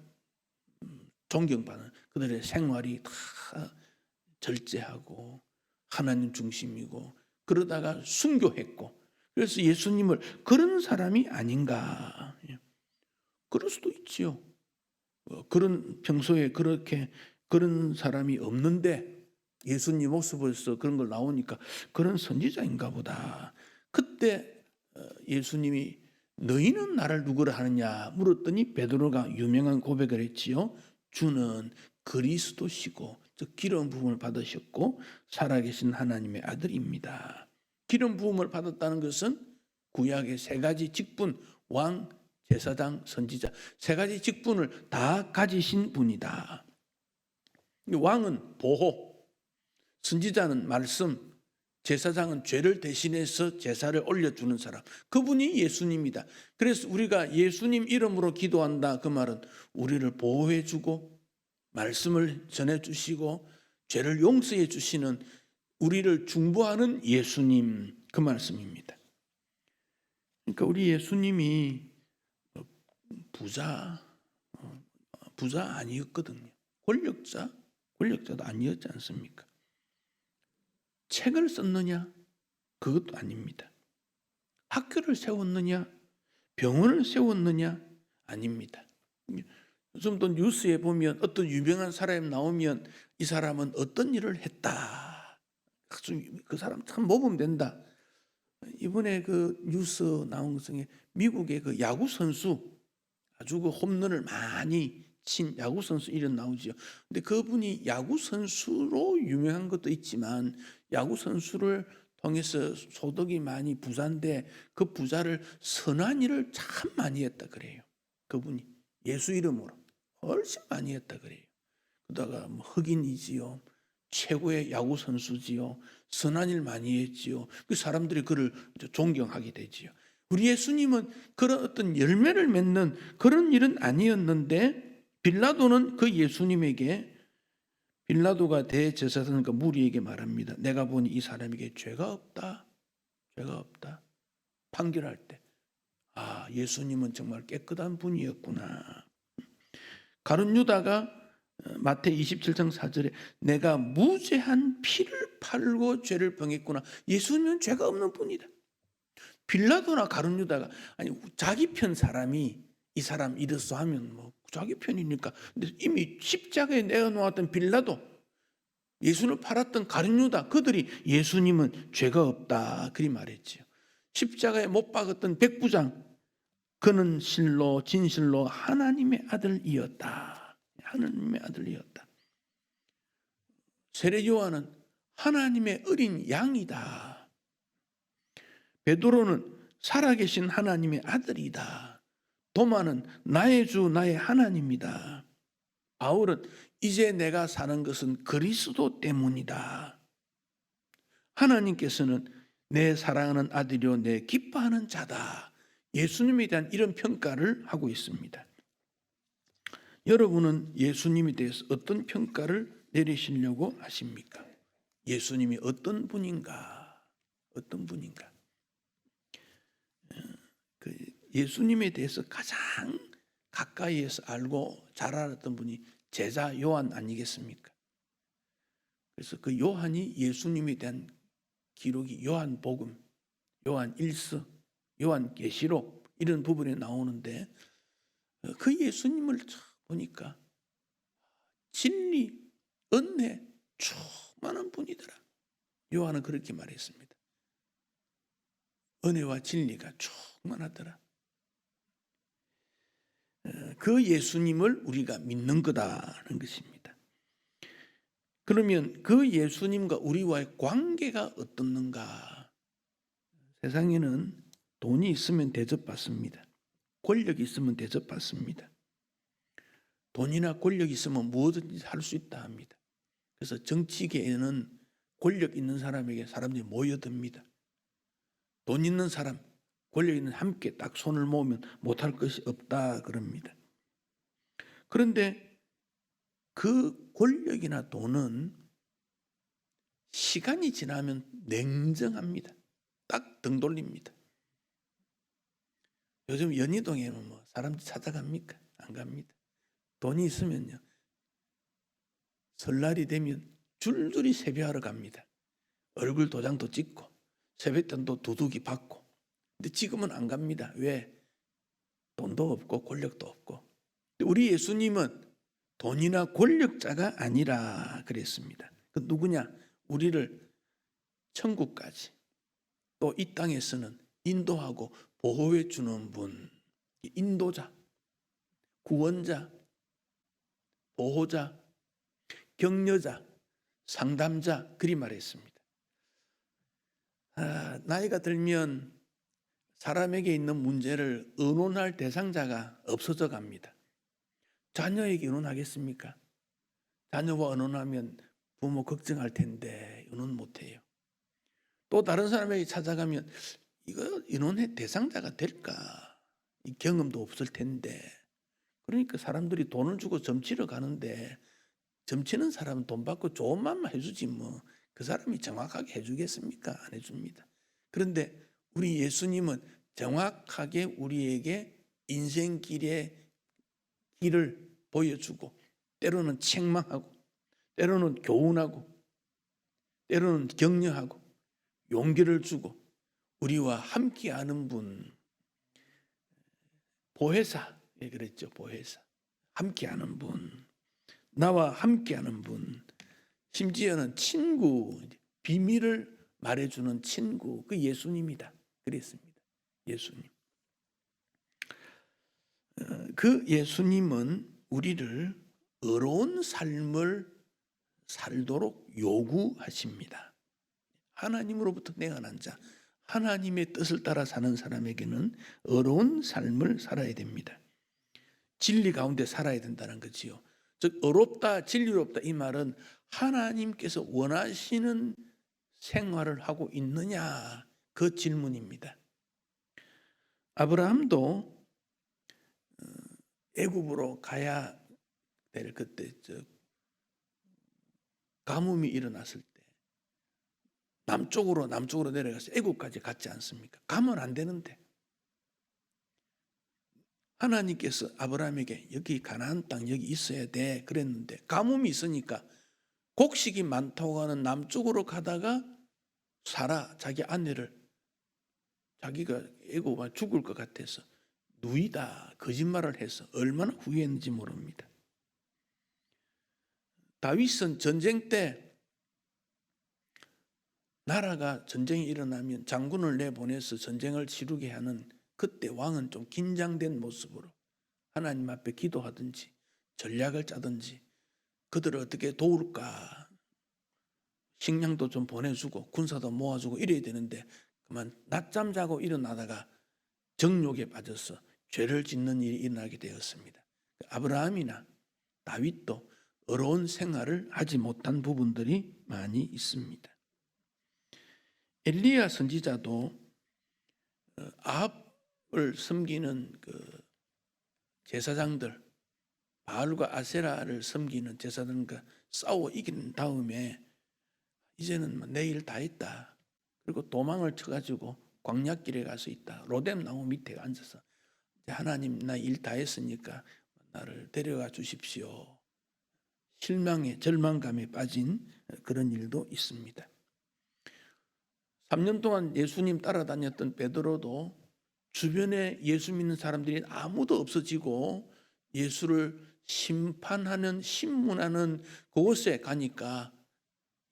존경받는, 그들의 생활이 다 절제하고 하나님 중심이고 그러다가 순교했고, 그래서 예수님을 그런 사람이 아닌가. 그럴 수도 있지요. 그런 평소에 그렇게 그런 사람이 없는데 예수님 모습에서 그런 걸 나오니까 그런 선지자인가 보다. 그때 예수님이 너희는 나를 누구라 하느냐 물었더니 베드로가 유명한 고백을 했지요. 주는 그리스도시고 즉 기름 부음을 받으셨고 살아계신 하나님의 아들입니다. 기름 부음을 받았다는 것은 구약의 세 가지 직분, 왕, 제사장, 선지자 세 가지 직분을 다 가지신 분이다. 왕은 보호, 선지자는 말씀, 제사장은 죄를 대신해서 제사를 올려주는 사람. 그분이 예수님이다. 그래서 우리가 예수님 이름으로 기도한다. 그 말은 우리를 보호해주고 말씀을 전해주시고 죄를 용서해 주시는 우리를 중보하는 예수님, 그 말씀입니다. 그러니까 우리 예수님이 부자 아니었거든요. 권력자도 아니었지 않습니까? 책을 썼느냐? 그것도 아닙니다. 학교를 세웠느냐? 병원을 세웠느냐? 아닙니다. 요즘 또 뉴스에 보면 어떤 유명한 사람이 나오면 이 사람은 어떤 일을 했다. 그 사람 참 모범 된다. 이번에 그 뉴스 나온 것 중에 미국의 그 야구 선수 아주 그 홈런을 많이 친 야구 선수 이름 나오죠. 근데 그분이 야구 선수로 유명한 것도 있지만 야구 선수를 통해서 소득이 많이 부자인데 그 부자를 선한 일을 참 많이 했다 그래요. 그분이 예수 이름으로 훨씬 많이 했다 그래요. 그러다가 뭐 흑인이지요. 최고의 야구 선수지요. 선한 일 많이 했지요. 그 사람들이 그를 존경하게 되지요. 우리 예수님은 그런 어떤 열매를 맺는 그런 일은 아니었는데 빌라도는 그 예수님에게 빌라도가 대제사장과 무리에게 말합니다. 내가 보니 이 사람에게 죄가 없다. 판결할 때 예수님은 정말 깨끗한 분이었구나. 가룟 유다가 마태 27장 4절에 내가 무죄한 피를 팔고 죄를 병했구나. 예수님은 죄가 없는 분이다. 빌라도나 가룟 유다가 아니 자기 편 사람이 이 사람 이랬어 하면 뭐 자기 편이니까. 근데 이미 십자가에 내어놓았던 빌라도, 예수를 팔았던 가룟 유다, 그들이 예수님은 죄가 없다 그리 말했지요. 십자가에 못 박았던 백부장, 그는 실로 진실로 하나님의 아들이었다. 하나님의 아들이었다. 세례 요한은 하나님의 어린 양이다. 베드로는 살아계신 하나님의 아들이다. 도마는 나의 주 나의 하나님이다. 바울은 이제 내가 사는 것은 그리스도 때문이다. 하나님께서는 내 사랑하는 아들이요 내 기뻐하는 자다. 예수님에 대한 이런 평가를 하고 있습니다. 여러분은 예수님에 대해서 어떤 평가를 내리시려고 하십니까? 예수님이 어떤 분인가? 어떤 분인가? 예수님에 대해서 가장 가까이에서 알고 잘 알았던 분이 제자 요한 아니겠습니까? 그래서 그 요한이 예수님에 대한 기록이 요한복음, 요한일서, 요한계시록 이런 부분에 나오는데 그 예수님을 보니까 진리, 은혜 충만한 분이더라. 요한은 그렇게 말했습니다. 은혜와 진리가 충만하더라. 그 예수님을 우리가 믿는 거다는 것입니다. 그러면 그 예수님과 우리와의 관계가 어떻는가? 세상에는 돈이 있으면 대접받습니다. 권력이 있으면 대접받습니다. 돈이나 권력이 있으면 무엇든지 할 수 있다 합니다. 그래서 정치계에는 권력 있는 사람에게 사람들이 모여듭니다. 돈 있는 사람, 권력 있는 함께 딱 손을 모으면 못할 것이 없다 그럽니다. 그런데 그 권력이나 돈은 시간이 지나면 냉정합니다. 딱 등 돌립니다. 요즘 연희동에는 뭐 사람들 찾아갑니까? 안 갑니다. 돈이 있으면요, 설날이 되면 줄줄이 세배하러 갑니다. 얼굴 도장도 찍고 세뱃돈도 두둑이 받고. 근데 지금은 안 갑니다. 왜? 돈도 없고 권력도 없고. 우리 예수님은 돈이나 권력자가 아니라 그랬습니다. 그 누구냐? 우리를 천국까지 또 이 땅에서는 인도하고 보호해 주는 분, 인도자, 구원자, 보호자, 격려자, 상담자 그리 말했습니다. 나이가 들면 사람에게 있는 문제를 의논할 대상자가 없어져 갑니다. 자녀에게 의논하겠습니까? 자녀와 의논하면 부모 걱정할 텐데 의논 못해요. 또 다른 사람에게 찾아가면 이거 의논의 대상자가 될까? 이 경험도 없을 텐데. 그러니까 사람들이 돈을 주고 점치러 가는데 점치는 사람은 돈 받고 좋은 말만 해주지 뭐 그 사람이 정확하게 해주겠습니까? 안 해줍니다. 그런데 우리 예수님은 정확하게 우리에게 인생길의 길을 보여주고 때로는 책망하고 때로는 교훈하고 때로는 격려하고 용기를 주고 우리와 함께하는 분, 보혜사, 그랬죠. 보혜사, 함께하는 분, 나와 함께하는 분, 심지어는 친구, 비밀을 말해주는 친구, 그 예수님이다 그랬습니다. 예수님. 그 예수님은 우리를 의로운 삶을 살도록 요구하십니다. 하나님으로부터 내어난 자, 하나님의 뜻을 따라 사는 사람에게는 의로운 삶을 살아야 됩니다. 진리 가운데 살아야 된다는 거지요. 즉 의롭다, 진리롭다 이 말은 하나님께서 원하시는 생활을 하고 있느냐 그 질문입니다. 아브라함도 애굽으로 가야 될 그때 가뭄이 일어났을 때 남쪽으로 내려가서 애굽까지 갔지 않습니까? 가면 안 되는데 하나님께서 아브라함에게 여기 가나안 땅 여기 있어야 돼 그랬는데 가뭄이 있으니까 곡식이 많다고 하는 남쪽으로 가다가 사라 자기 아내를 자기가 애굽아 죽을 것 같아서 누이다 거짓말을 해서 얼마나 후회했는지 모릅니다. 다윗은 전쟁 때 나라가 전쟁이 일어나면 장군을 내보내서 전쟁을 치르게 하는 그때 왕은 좀 긴장된 모습으로 하나님 앞에 기도하든지 전략을 짜든지 그들을 어떻게 도울까 식량도 좀 보내주고 군사도 모아주고 이래야 되는데 그만 낮잠 자고 일어나다가 정욕에 빠져서 죄를 짓는 일이 일어나게 되었습니다. 아브라함이나 다윗도 의로운 생활을 하지 못한 부분들이 많이 있습니다. 엘리야 선지자도 아합을 섬기는 그 제사장들, 바알과 아세라를 섬기는 제사장과 싸워 이긴 다음에 이제는 내 일 다 했다. 그리고 도망을 쳐가지고 광야길에 가서 있다. 로뎀 나무 밑에 앉아서 하나님 나 일 다 했으니까 나를 데려가 주십시오. 실망에 절망감에 빠진 그런 일도 있습니다. 3년 동안 예수님 따라다녔던 베드로도 주변에 예수 믿는 사람들이 아무도 없어지고 예수를 심판하는 신문하는 그곳에 가니까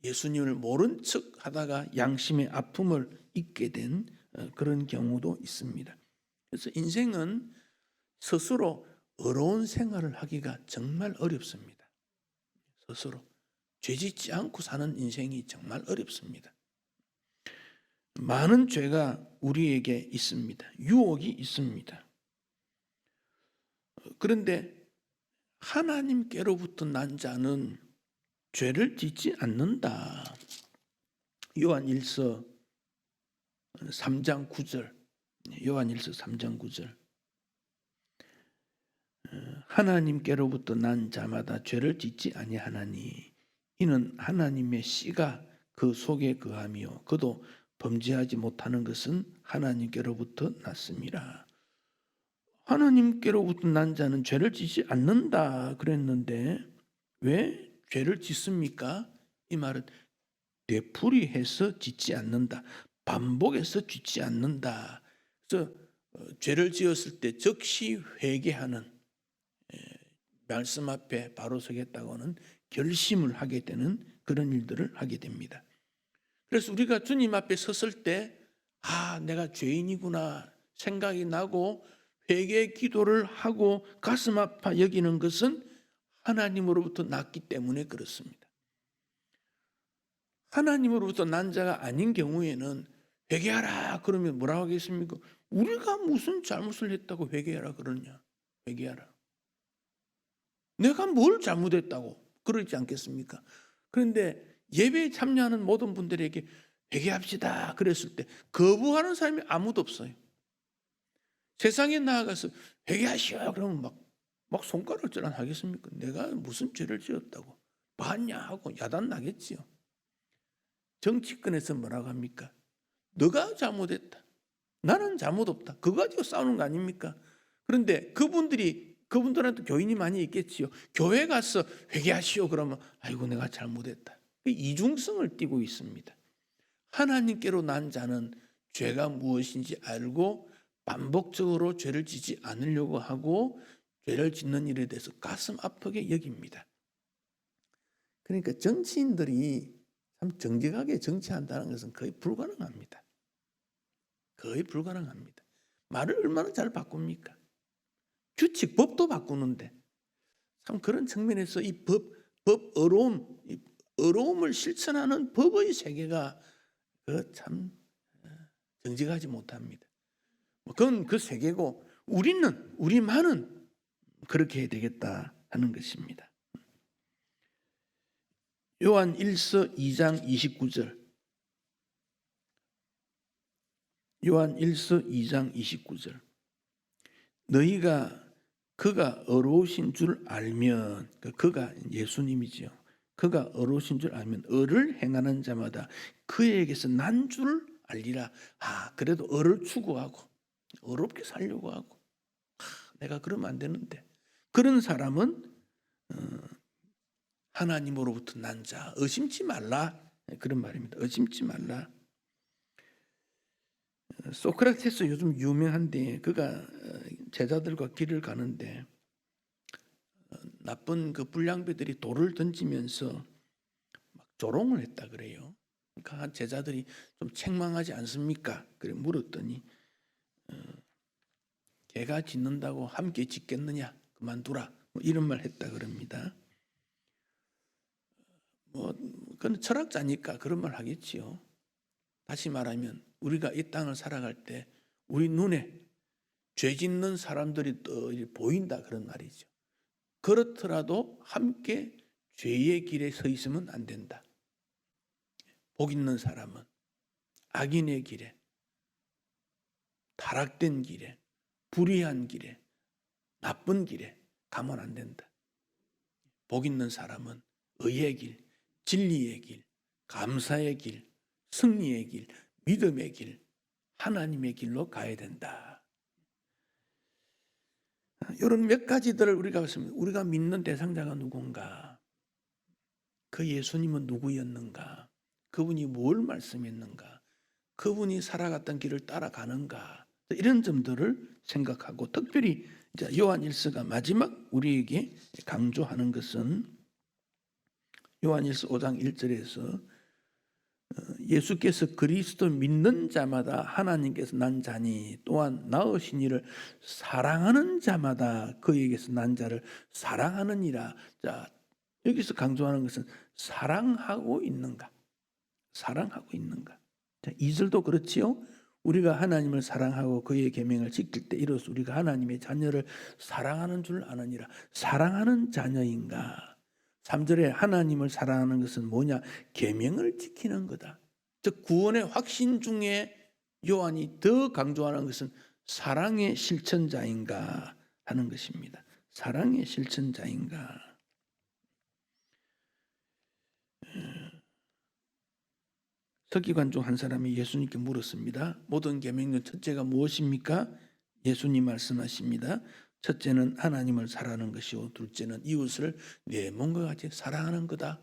예수님을 모른 척 하다가 양심의 아픔을 잊게 된 그런 경우도 있습니다. 그래서 인생은 스스로 의로운 생활을 하기가 정말 어렵습니다. 스스로 죄짓지 않고 사는 인생이 정말 어렵습니다. 많은 죄가 우리에게 있습니다. 유혹이 있습니다. 그런데 하나님께로부터 난 자는 죄를 짓지 않는다. 요한일서 3장 9절. 요한일서 3장 9절. 하나님께로부터 난 자마다 죄를 짓지 아니하나니 이는 하나님의 씨가 그 속에 거하며 그도 범죄하지 못하는 것은 하나님께로부터 났음이라. 하나님께로부터 난 자는 죄를 짓지 않는다 그랬는데 왜 죄를 짓습니까? 이 말은 되풀이해서 짓지 않는다. 반복해서 짓지 않는다. 그래서 죄를 지었을 때 즉시 회개하는, 말씀 앞에 바로 서겠다고는 결심을 하게 되는 그런 일들을 하게 됩니다. 그래서 우리가 주님 앞에 섰을 때 내가 죄인이구나 생각이 나고 회개 기도를 하고 가슴 아파 여기는 것은 하나님으로부터 났기 때문에 그렇습니다. 하나님으로부터 난 자가 아닌 경우에는 회개하라 그러면 뭐라고 하겠습니까? 우리가 무슨 잘못을 했다고 회개하라 그러냐? 회개하라. 내가 뭘 잘못했다고 그러지 않겠습니까? 그런데 예배에 참여하는 모든 분들에게 회개합시다 그랬을 때 거부하는 사람이 아무도 없어요. 세상에 나아가서 회개하시오 그러면 막 손가락질 안 하겠습니까? 내가 무슨 죄를 지었다고 봤냐 하고 야단 나겠지요. 정치권에서 뭐라고 합니까? 너가 잘못했다. 나는 잘못 없다. 그거 가지고 싸우는 거 아닙니까? 그런데 그분들한테 교인이 많이 있겠지요. 교회 가서 회개하시오 그러면 아이고 내가 잘못했다. 이중성을 띠고 있습니다. 하나님께로 난 자는 죄가 무엇인지 알고 반복적으로 죄를 짓지 않으려고 하고 죄를 짓는 일에 대해서 가슴 아프게 여깁니다. 그러니까 정치인들이 참 정직하게 정치한다는 것은 거의 불가능합니다. 거의 불가능합니다. 말을 얼마나 잘 바꿉니까? 규칙, 법도 바꾸는데 참 그런 측면에서 이 어려움을 실천하는 법의 세계가 참 정직하지 못합니다. 그건 그 세계고 우리만은 그렇게 해야 되겠다 하는 것입니다. 요한 1서 2장 29절. 요한 1서 2장 29절. 너희가 그가 의로우신 줄 알면, 그가 예수님이지요. 그가 의로우신 줄 알면 의를 행하는 자마다 그에게서 난 줄 알리라. 그래도 의를 추구하고 의롭게 살려고 하고 내가 그러면 안 되는데 그런 사람은 하나님으로부터 난 자, 의심치 말라. 그런 말입니다. 의심치 말라. 소크라테스 요즘 유명한데 그가 제자들과 길을 가는데 나쁜 그 불량배들이 돌을 던지면서 막 조롱을 했다 그래요. 그러니까 제자들이 좀 책망하지 않습니까? 그래 물었더니 개가 짖는다고 함께 짖겠느냐? 그만두라. 이런 말 했다 그럽니다. 그건 철학자니까 그런 말 하겠지요. 다시 말하면 우리가 이 땅을 살아갈 때 우리 눈에 죄 짓는 사람들이 보인다 그런 말이죠. 그렇더라도 함께 죄의 길에 서 있으면 안 된다. 복 있는 사람은 악인의 길에, 타락된 길에, 불의한 길에, 나쁜 길에 가면 안 된다. 복 있는 사람은 의의 길, 진리의 길, 감사의 길, 승리의 길, 믿음의 길, 하나님의 길로 가야 된다. 이런 몇 가지들을 우리가 봤습니다. 우리가 믿는 대상자가 누군가? 그 예수님은 누구였는가? 그분이 뭘 말씀했는가? 그분이 살아갔던 길을 따라가는가? 이런 점들을 생각하고 특별히 자, 요한일서가 마지막 우리에게 강조하는 것은 요한일서 5장 1절에서 예수께서 그리스도 믿는 자마다 하나님께서 난 자니 또한 낳으신 이를 사랑하는 자마다 그에게서 난 자를 사랑하느니라. 자, 여기서 강조하는 것은 사랑하고 있는가? 사랑하고 있는가? 자, 2절도 그렇지요. 우리가 하나님을 사랑하고 그의 계명을 지킬 때 이로써 우리가 하나님의 자녀를 사랑하는 줄 아느니라. 사랑하는 자녀인가? 3절에 하나님을 사랑하는 것은 뭐냐? 계명을 지키는 거다. 즉 구원의 확신 중에 요한이 더 강조하는 것은 사랑의 실천자인가 하는 것입니다. 사랑의 실천자인가? 서기관 중 한 사람이 예수님께 물었습니다. 모든 계명 중 첫째가 무엇입니까? 예수님 말씀하십니다. 첫째는 하나님을 사랑하는 것이요 둘째는 이웃을 내 몸과 같이 사랑하는 거다.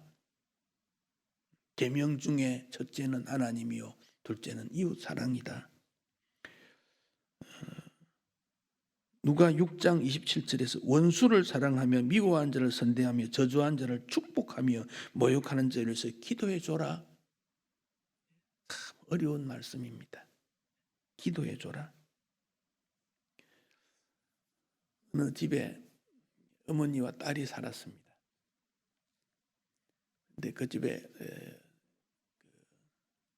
계명 중에 첫째는 하나님이요 둘째는 이웃 사랑이다. 누가 6장 27절에서 원수를 사랑하며 미워한 자를 선대하며 저주한 자를 축복하며 모욕하는 자를 위해서 기도해 줘라. 어려운 말씀입니다. 기도해 줘라. 어느 집에 어머니와 딸이 살았습니다. 근데 그 집에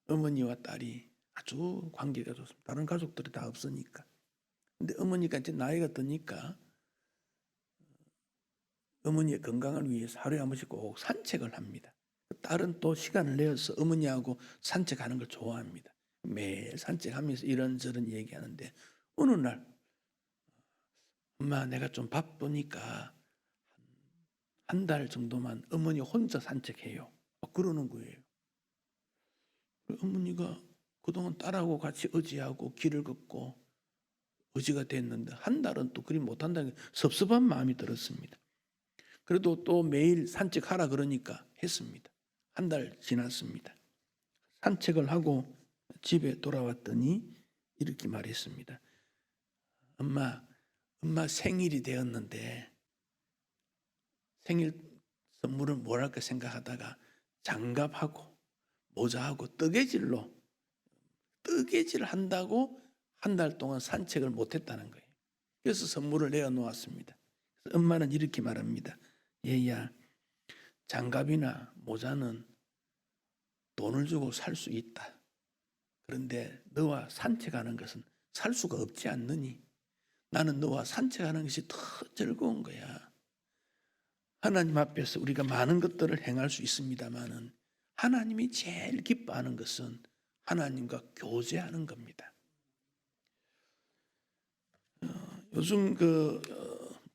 어머니와 딸이 아주 관계가 좋습니다. 다른 가족들이 다 없으니까. 근데 어머니가 이제 나이가 드니까 어머니의 건강을 위해서 하루에 한 번씩 꼭 산책을 합니다. 딸은 또 시간을 내어서 어머니하고 산책하는 걸 좋아합니다. 매일 산책하면서 이런저런 얘기하는데 어느 날 엄마 내가 좀 바쁘니까 한 달 정도만 어머니 혼자 산책해요. 그러는 거예요. 어머니가 그동안 딸하고 같이 의지하고 길을 걷고 의지가 됐는데 한 달은 또 그리 못한다는 게 섭섭한 마음이 들었습니다. 그래도 또 매일 산책하라 그러니까 했습니다. 한 달 지났습니다. 산책을 하고 집에 돌아왔더니 이렇게 말했습니다. 엄마 생일이 되었는데 생일 선물은 뭘 할까 생각하다가 장갑하고 모자하고 뜨개질을 한다고 한 달 동안 산책을 못했다는 거예요. 그래서 선물을 내어놓았습니다. 엄마는 이렇게 말합니다. 얘야, 장갑이나 모자는 돈을 주고 살 수 있다. 그런데 너와 산책하는 것은 살 수가 없지 않느니 나는 너와 산책하는 것이 더 즐거운 거야. 하나님 앞에서 우리가 많은 것들을 행할 수 있습니다만은 하나님이 제일 기뻐하는 것은 하나님과 교제하는 겁니다. 요즘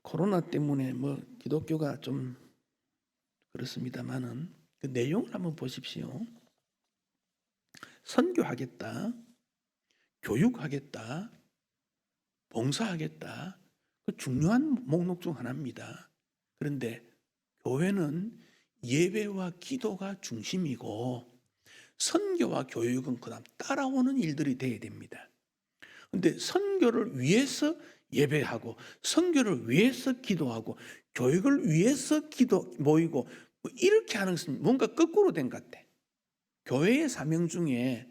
코로나 때문에 기독교가 좀 그렇습니다만은 그 내용을 한번 보십시오. 선교하겠다, 교육하겠다, 봉사하겠다. 그 중요한 목록 중 하나입니다. 그런데 교회는 예배와 기도가 중심이고 선교와 교육은 그다음 따라오는 일들이 돼야 됩니다. 그런데 선교를 위해서 예배하고 선교를 위해서 기도하고 교육을 위해서 모이고 이렇게 하는 것은 뭔가 거꾸로 된 것 같아. 교회의 사명 중에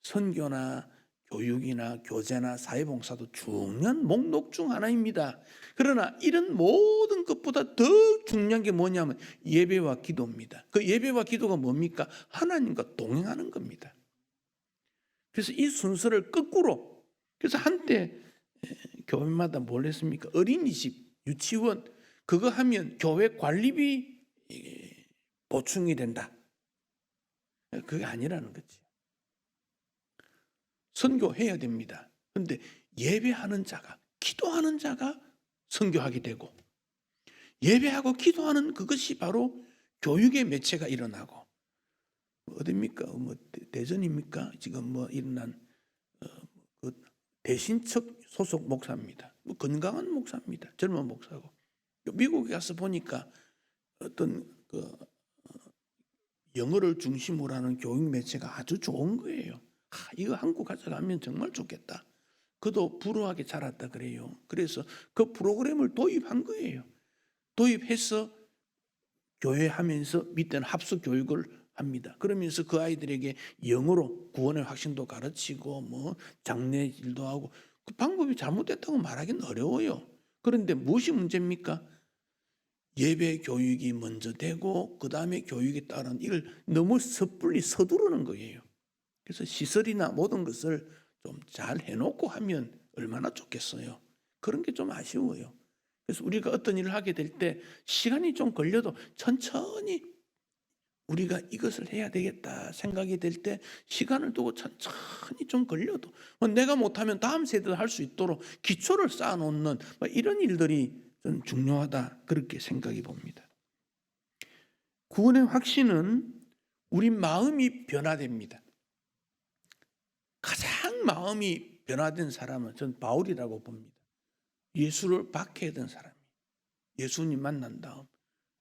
선교나 교육이나 교제나 사회봉사도 중요한 목록 중 하나입니다. 그러나 이런 모든 것보다 더 중요한 게 뭐냐면 예배와 기도입니다. 그 예배와 기도가 뭡니까? 하나님과 동행하는 겁니다. 그래서 이 순서를 거꾸로, 그래서 한때 교회마다 뭘 했습니까? 어린이집, 유치원 그거 하면 교회 관리비 보충이 된다. 그게 아니라는 거지. 선교해야 됩니다. 그런데 예배하는 자가, 기도하는 자가 선교하게 되고 예배하고 기도하는 그것이 바로 교육의 매체가 일어나고 어디입니까? 대전입니까? 지금 일어난 그 대신척 소속 목사입니다. 건강한 목사입니다. 젊은 목사고 미국에 가서 보니까 어떤 영어를 중심으로 하는 교육 매체가 아주 좋은 거예요. 이거 한국 가져가면 정말 좋겠다. 그도 불우하게 자랐다 그래요. 그래서 그 프로그램을 도입한 거예요. 도입해서 교회하면서 밑에는 합숙 교육을 합니다. 그러면서 그 아이들에게 영어로 구원의 확신도 가르치고 뭐 장례일도 하고, 그 방법이 잘못됐다고 말하기는 어려워요. 그런데 무엇이 문제입니까? 예배 교육이 먼저 되고 그 다음에 교육에 따른 이걸 너무 섣불리 서두르는 거예요. 그래서 시설이나 모든 것을 좀 잘 해놓고 하면 얼마나 좋겠어요. 그런 게 좀 아쉬워요. 그래서 우리가 어떤 일을 하게 될 때 시간이 좀 걸려도 천천히 우리가 이것을 해야 되겠다 생각이 될 때 시간을 두고 천천히 좀 걸려도 내가 못하면 다음 세대도 할 수 있도록 기초를 쌓아놓는 이런 일들이 좀 중요하다, 그렇게 생각이 봅니다. 구원의 확신은 우리 마음이 변화됩니다. 가장 마음이 변화된 사람은 전 바울이라고 봅니다. 예수를 박해하던 사람이 예수님 만난 다음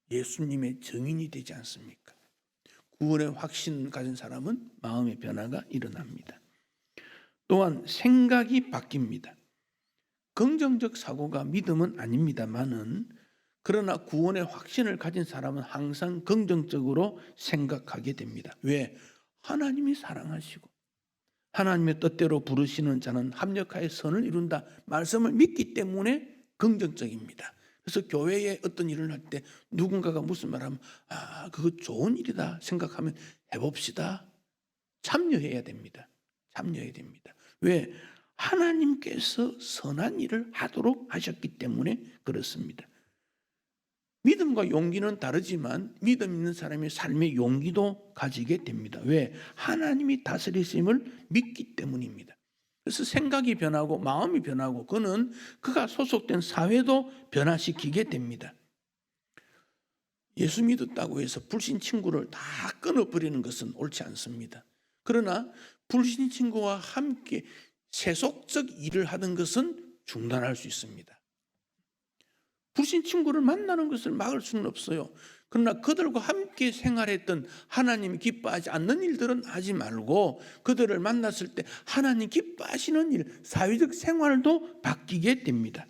예수님의 증인이 되지 않습니까? 구원의 확신 가진 사람은 마음의 변화가 일어납니다. 또한 생각이 바뀝니다. 긍정적 사고가 믿음은 아닙니다만은, 그러나 구원의 확신을 가진 사람은 항상 긍정적으로 생각하게 됩니다. 왜? 하나님이 사랑하시고 하나님의 뜻대로 부르시는 자는 합력하여 선을 이룬다 말씀을 믿기 때문에 긍정적입니다. 그래서 교회에 어떤 일을 할 때 누군가가 무슨 말하면 그거 좋은 일이다 생각하면 해봅시다. 참여해야 됩니다. 참여해야 됩니다. 왜? 하나님께서 선한 일을 하도록 하셨기 때문에 그렇습니다. 믿음과 용기는 다르지만 믿음 있는 사람의 삶의 용기도 가지게 됩니다. 왜? 하나님이 다스리심을 믿기 때문입니다. 그래서 생각이 변하고 마음이 변하고 그는 그가 소속된 사회도 변화시키게 됩니다. 예수 믿었다고 해서 불신 친구를 다 끊어버리는 것은 옳지 않습니다. 그러나 불신 친구와 함께 세속적 일을 하는 것은 중단할 수 있습니다. 불신 친구를 만나는 것을 막을 수는 없어요. 그러나 그들과 함께 생활했던 하나님 기뻐하지 않는 일들은 하지 말고 그들을 만났을 때 하나님 기뻐하시는 일, 사회적 생활도 바뀌게 됩니다.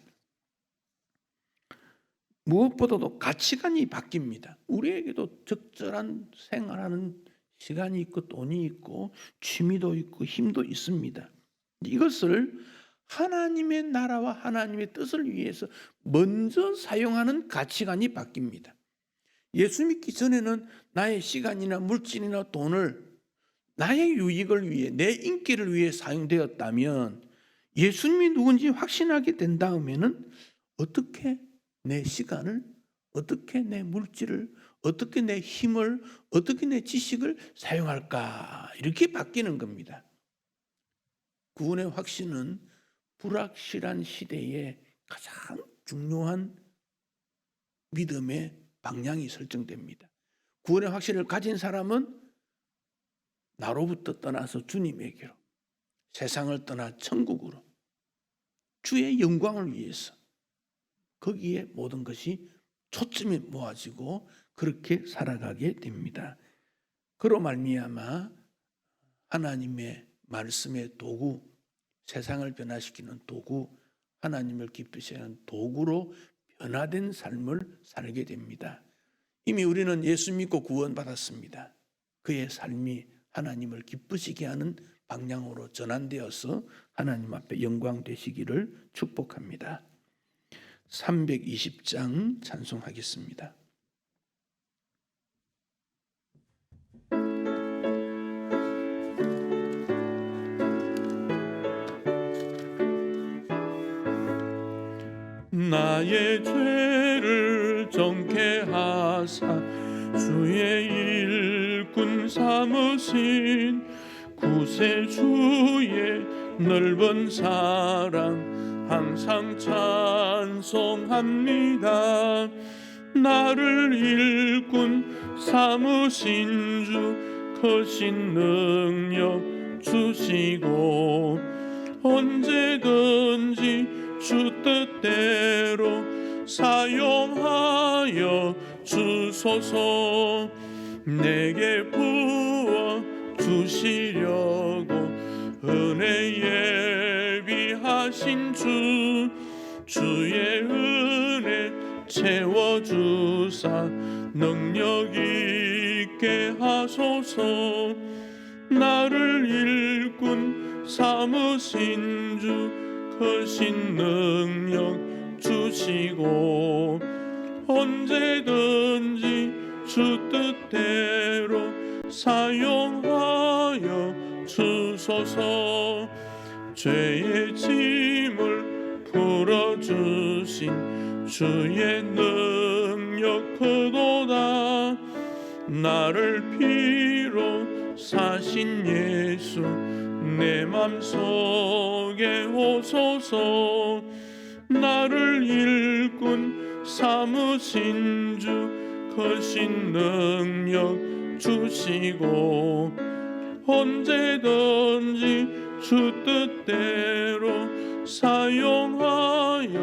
무엇보다도 가치관이 바뀝니다. 우리에게도 적절한 생활하는 시간이 있고 돈이 있고 취미도 있고 힘도 있습니다. 이것을 하나님의 나라와 하나님의 뜻을 위해서 먼저 사용하는 가치관이 바뀝니다. 예수 믿기 전에는 나의 시간이나 물질이나 돈을 나의 유익을 위해, 내 인기를 위해 사용되었다면, 예수님이 누군지 확신하게 된 다음에는 어떻게 내 시간을, 어떻게 내 물질을, 어떻게 내 힘을, 어떻게 내 지식을 사용할까, 이렇게 바뀌는 겁니다. 구원의 확신은 불확실한 시대에 가장 중요한 믿음의 방향이 설정됩니다. 구원의 확신을 가진 사람은 나로부터 떠나서 주님에게로, 세상을 떠나 천국으로, 주의 영광을 위해서 거기에 모든 것이 초점이 모아지고 그렇게 살아가게 됩니다. 그로 말미암아 하나님의 말씀의 도구, 세상을 변화시키는 도구, 하나님을 기쁘시게 하는 도구로 변화된 삶을 살게 됩니다. 이미 우리는 예수 믿고 구원받았습니다. 그의 삶이 하나님을 기쁘시게 하는 방향으로 전환되어서 하나님 앞에 영광 되시기를 축복합니다. 320장 찬송하겠습니다. 나의 죄를 정케 하사 주의 일꾼 삼으신 구세주의 넓은 사랑 항상 찬송합니다. 나를 일꾼 삼으신 주 크신 능력 주시고 언제든지 주 뜻대로 사용하여 주소서. 내게 부어 주시려고 은혜 예비하신 인도하신 주의 은혜 채워주사 능력 있게 하소서. 나를 일꾼 삼으신 주 크신 능력 주시고 언제든지 주 뜻대로 사용하여 주소서. 죄의 짐을 풀어주신 주의 능력 크도다. 나를 피로 사신 예수 내 맘속에 오소서. 나를 일꾼 삼으신 주 크신 능력 주시고 언제든지 주 뜻대로 사용하여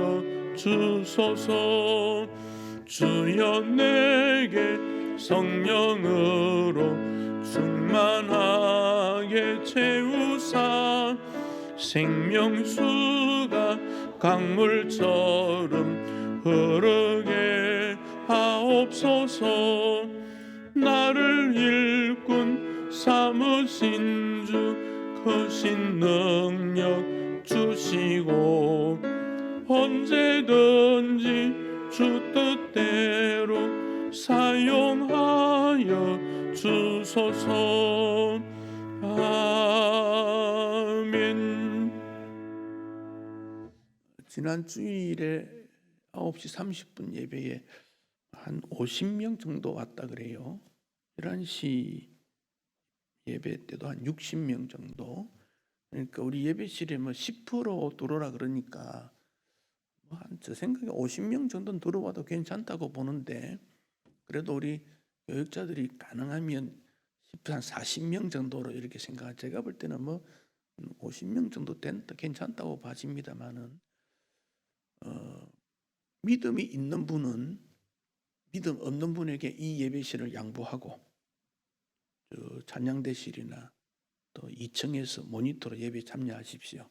주소서. 주여 내게 성령으로 충만하게 채우사 생명수가 강물처럼 흐르게 하옵소서. 나를 일꾼 삼으신 주 크신 능력 주시고 언제든지 주 뜻대로 사용하여 주소서. 아멘. 지난 주일에 9시 30분 예배에 한 50명 정도 왔다 그래요. 11시 예배 때도 한 60명 정도. 그러니까 우리 예배실에 10% 들어오라 그러니까 제 생각에 50명 정도는 들어와도 괜찮다고 보는데, 그래도 우리 교육자들이 가능하면 한 40명 정도로 이렇게 생각. 제가 볼 때는 50명 정도 된다 괜찮다고 봐집니다만은 믿음이 있는 분은 믿음 없는 분에게 이 예배실을 양보하고 찬양대실이나 또 2층에서 모니터로 예배 참여하십시오.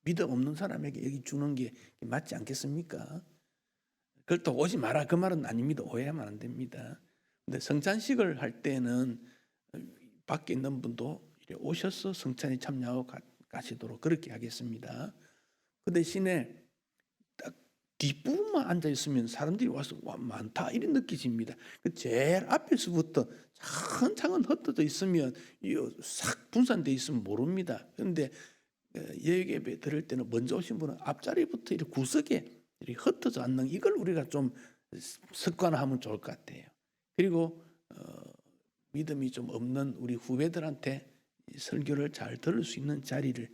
믿음 없는 사람에게 여기 주는 게 맞지 않겠습니까? 그걸 또 오지 마라 그 말은 아닙니다. 오해하면 안 됩니다. 근데 성찬식을 할 때는 밖에 있는 분도 오셔서 성찬에 참여하고 가시도록 그렇게 하겠습니다. 그 대신에 딱 뒷부분만 앉아 있으면 사람들이 와서 와 많다 이런 느껴집니다. 그 제일 앞에서부터 차근차근 흩어져 있으면 싹 분산돼 있으면 모릅니다. 그런데 예배 들을 때는 먼저 오신 분은 앞자리부터 이렇게 구석에 이렇게 흩어져 앉는 이걸 우리가 좀 습관화하면 좋을 것 같아요. 그리고 믿음이 좀 없는 우리 후배들한테 설교를 잘 들을 수 있는 자리를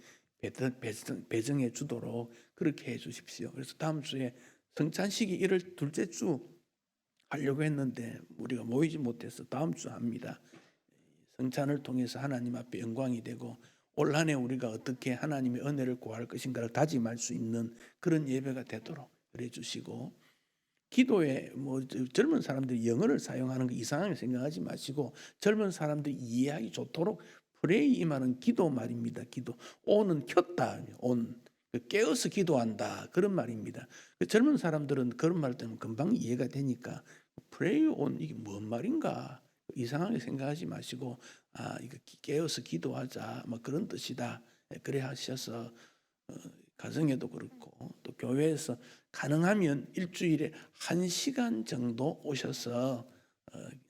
배정해 주도록 그렇게 해 주십시오. 그래서 다음 주에 성찬식이 1월 둘째 주 하려고 했는데 우리가 모이지 못해서 다음 주 합니다. 성찬을 통해서 하나님 앞에 영광이 되고 올 한 해 우리가 어떻게 하나님의 은혜를 구할 것인가를 다짐할 수 있는 그런 예배가 되도록 그래 주시고, 기도에 젊은 사람들이 영어를 사용하는 거 이상하게 생각하지 마시고 젊은 사람들이 이해하기 좋도록 프레이 이 말은 기도 말입니다. 기도. 온은 켰다. 온. 깨어서 기도한다. 그런 말입니다. 젊은 사람들은 그런 말 때문에 금방 이해가 되니까 프레이 온 이게 뭔 말인가 이상하게 생각하지 마시고 이거 깨어서 기도하자 그런 뜻이다. 그래 하셔서 가정에도 그렇고 또 교회에서 가능하면 일주일에 1시간 정도 오셔서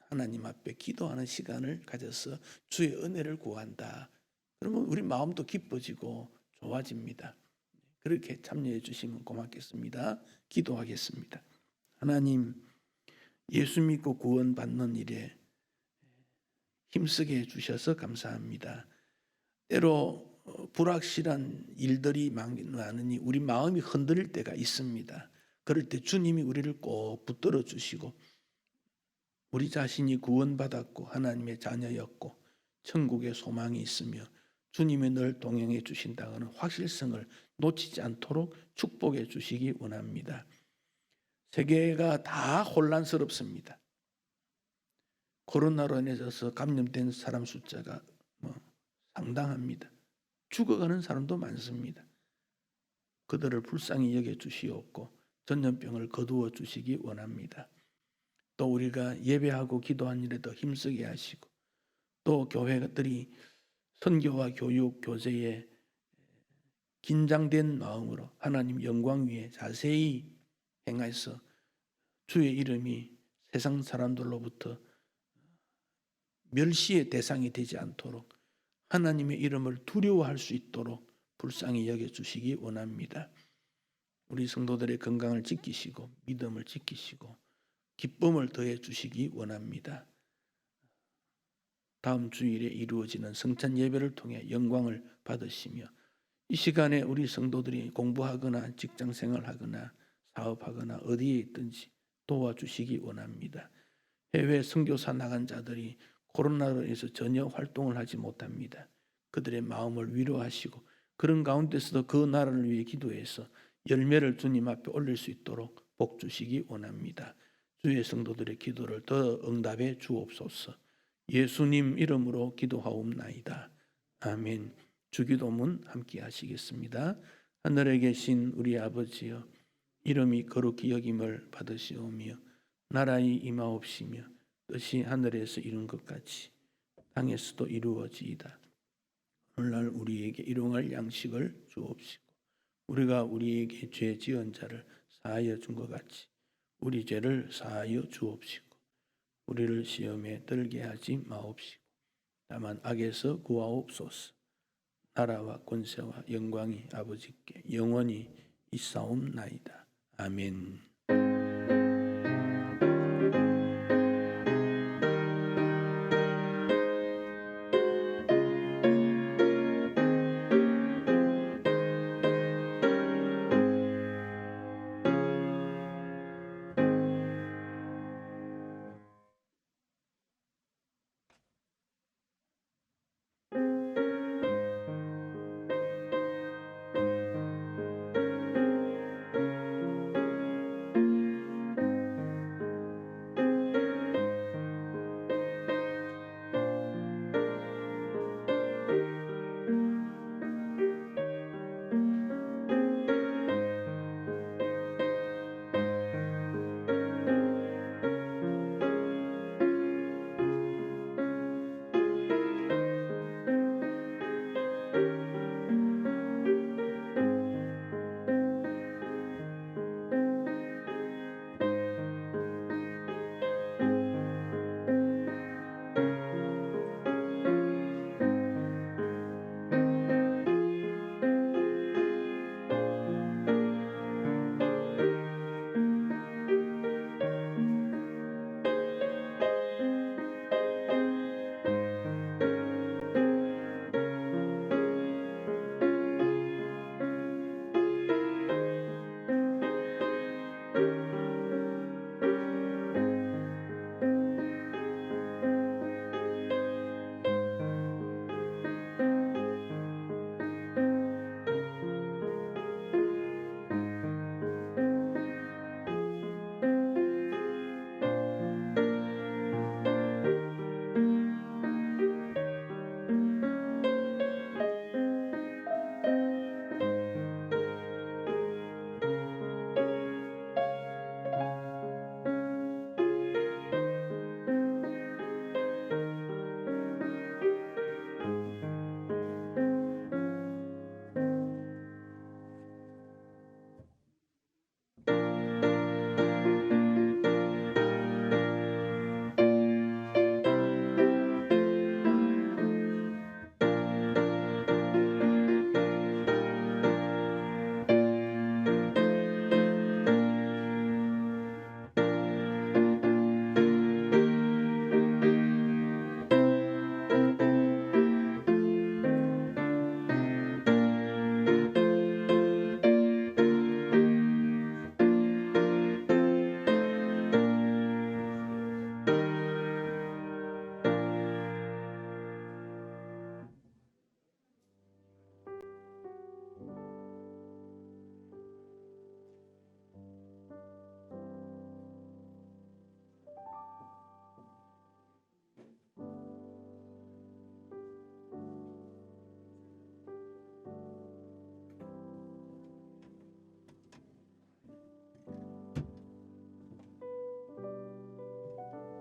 하나님 앞에 기도하는 시간을 가져서 주의 은혜를 구한다. 그러면 우리 마음도 기뻐지고 좋아집니다. 그렇게 참여해 주시면 고맙겠습니다. 기도하겠습니다. 하나님, 예수 믿고 구원받는 일에 힘쓰게 해주셔서 감사합니다. 때로 불확실한 일들이 많으니 우리 마음이 흔들릴 때가 있습니다. 그럴 때 주님이 우리를 꼭 붙들어 주시고 우리 자신이 구원받았고 하나님의 자녀였고 천국의 소망이 있으며 주님이 늘 동행해 주신다는 확실성을 놓치지 않도록 축복해 주시기 원합니다. 세계가 다 혼란스럽습니다. 코로나로 인해서 감염된 사람 숫자가 상당합니다. 죽어가는 사람도 많습니다. 그들을 불쌍히 여겨 주시옵고 전염병을 거두어 주시기 원합니다. 또 우리가 예배하고 기도한 일에 더 힘쓰게 하시고 또 교회들이 선교와 교육, 교제에 긴장된 마음으로 하나님 영광 위에 자세히 행해서 주의 이름이 세상 사람들로부터 멸시의 대상이 되지 않도록 하나님의 이름을 두려워할 수 있도록 불쌍히 여겨주시기 원합니다. 우리 성도들의 건강을 지키시고 믿음을 지키시고 기쁨을 더해 주시기 원합니다. 다음 주일에 이루어지는 성찬 예배를 통해 영광을 받으시며 이 시간에 우리 성도들이 공부하거나 직장생활하거나 사업하거나 어디에 있든지 도와주시기 원합니다. 해외 선교사 나간 자들이 코로나로 인해서 전혀 활동을 하지 못합니다. 그들의 마음을 위로하시고 그런 가운데서도 그 나라를 위해 기도해서 열매를 주님 앞에 올릴 수 있도록 복 주시기 원합니다. 주의 성도들의 기도를 더 응답해 주옵소서. 예수님 이름으로 기도하옵나이다. 아멘. 주기도문 함께 하시겠습니다. 하늘에 계신 우리 아버지여, 이름이 거룩히 여김을 받으시오며 나라의 임하옵시며 뜻이 하늘에서 이룬 것 같이 땅에서도 이루어지이다. 오늘날 우리에게 일용할 양식을 주옵시고 우리가 우리에게 죄 지은 자를 사하여 준 것 같이 우리 죄를 사하여 주옵시고 우리를 시험에 들게 하지 마옵시고 다만 악에서 구하옵소서. 나라와 권세와 영광이 아버지께 영원히 있사옵나이다. 아멘.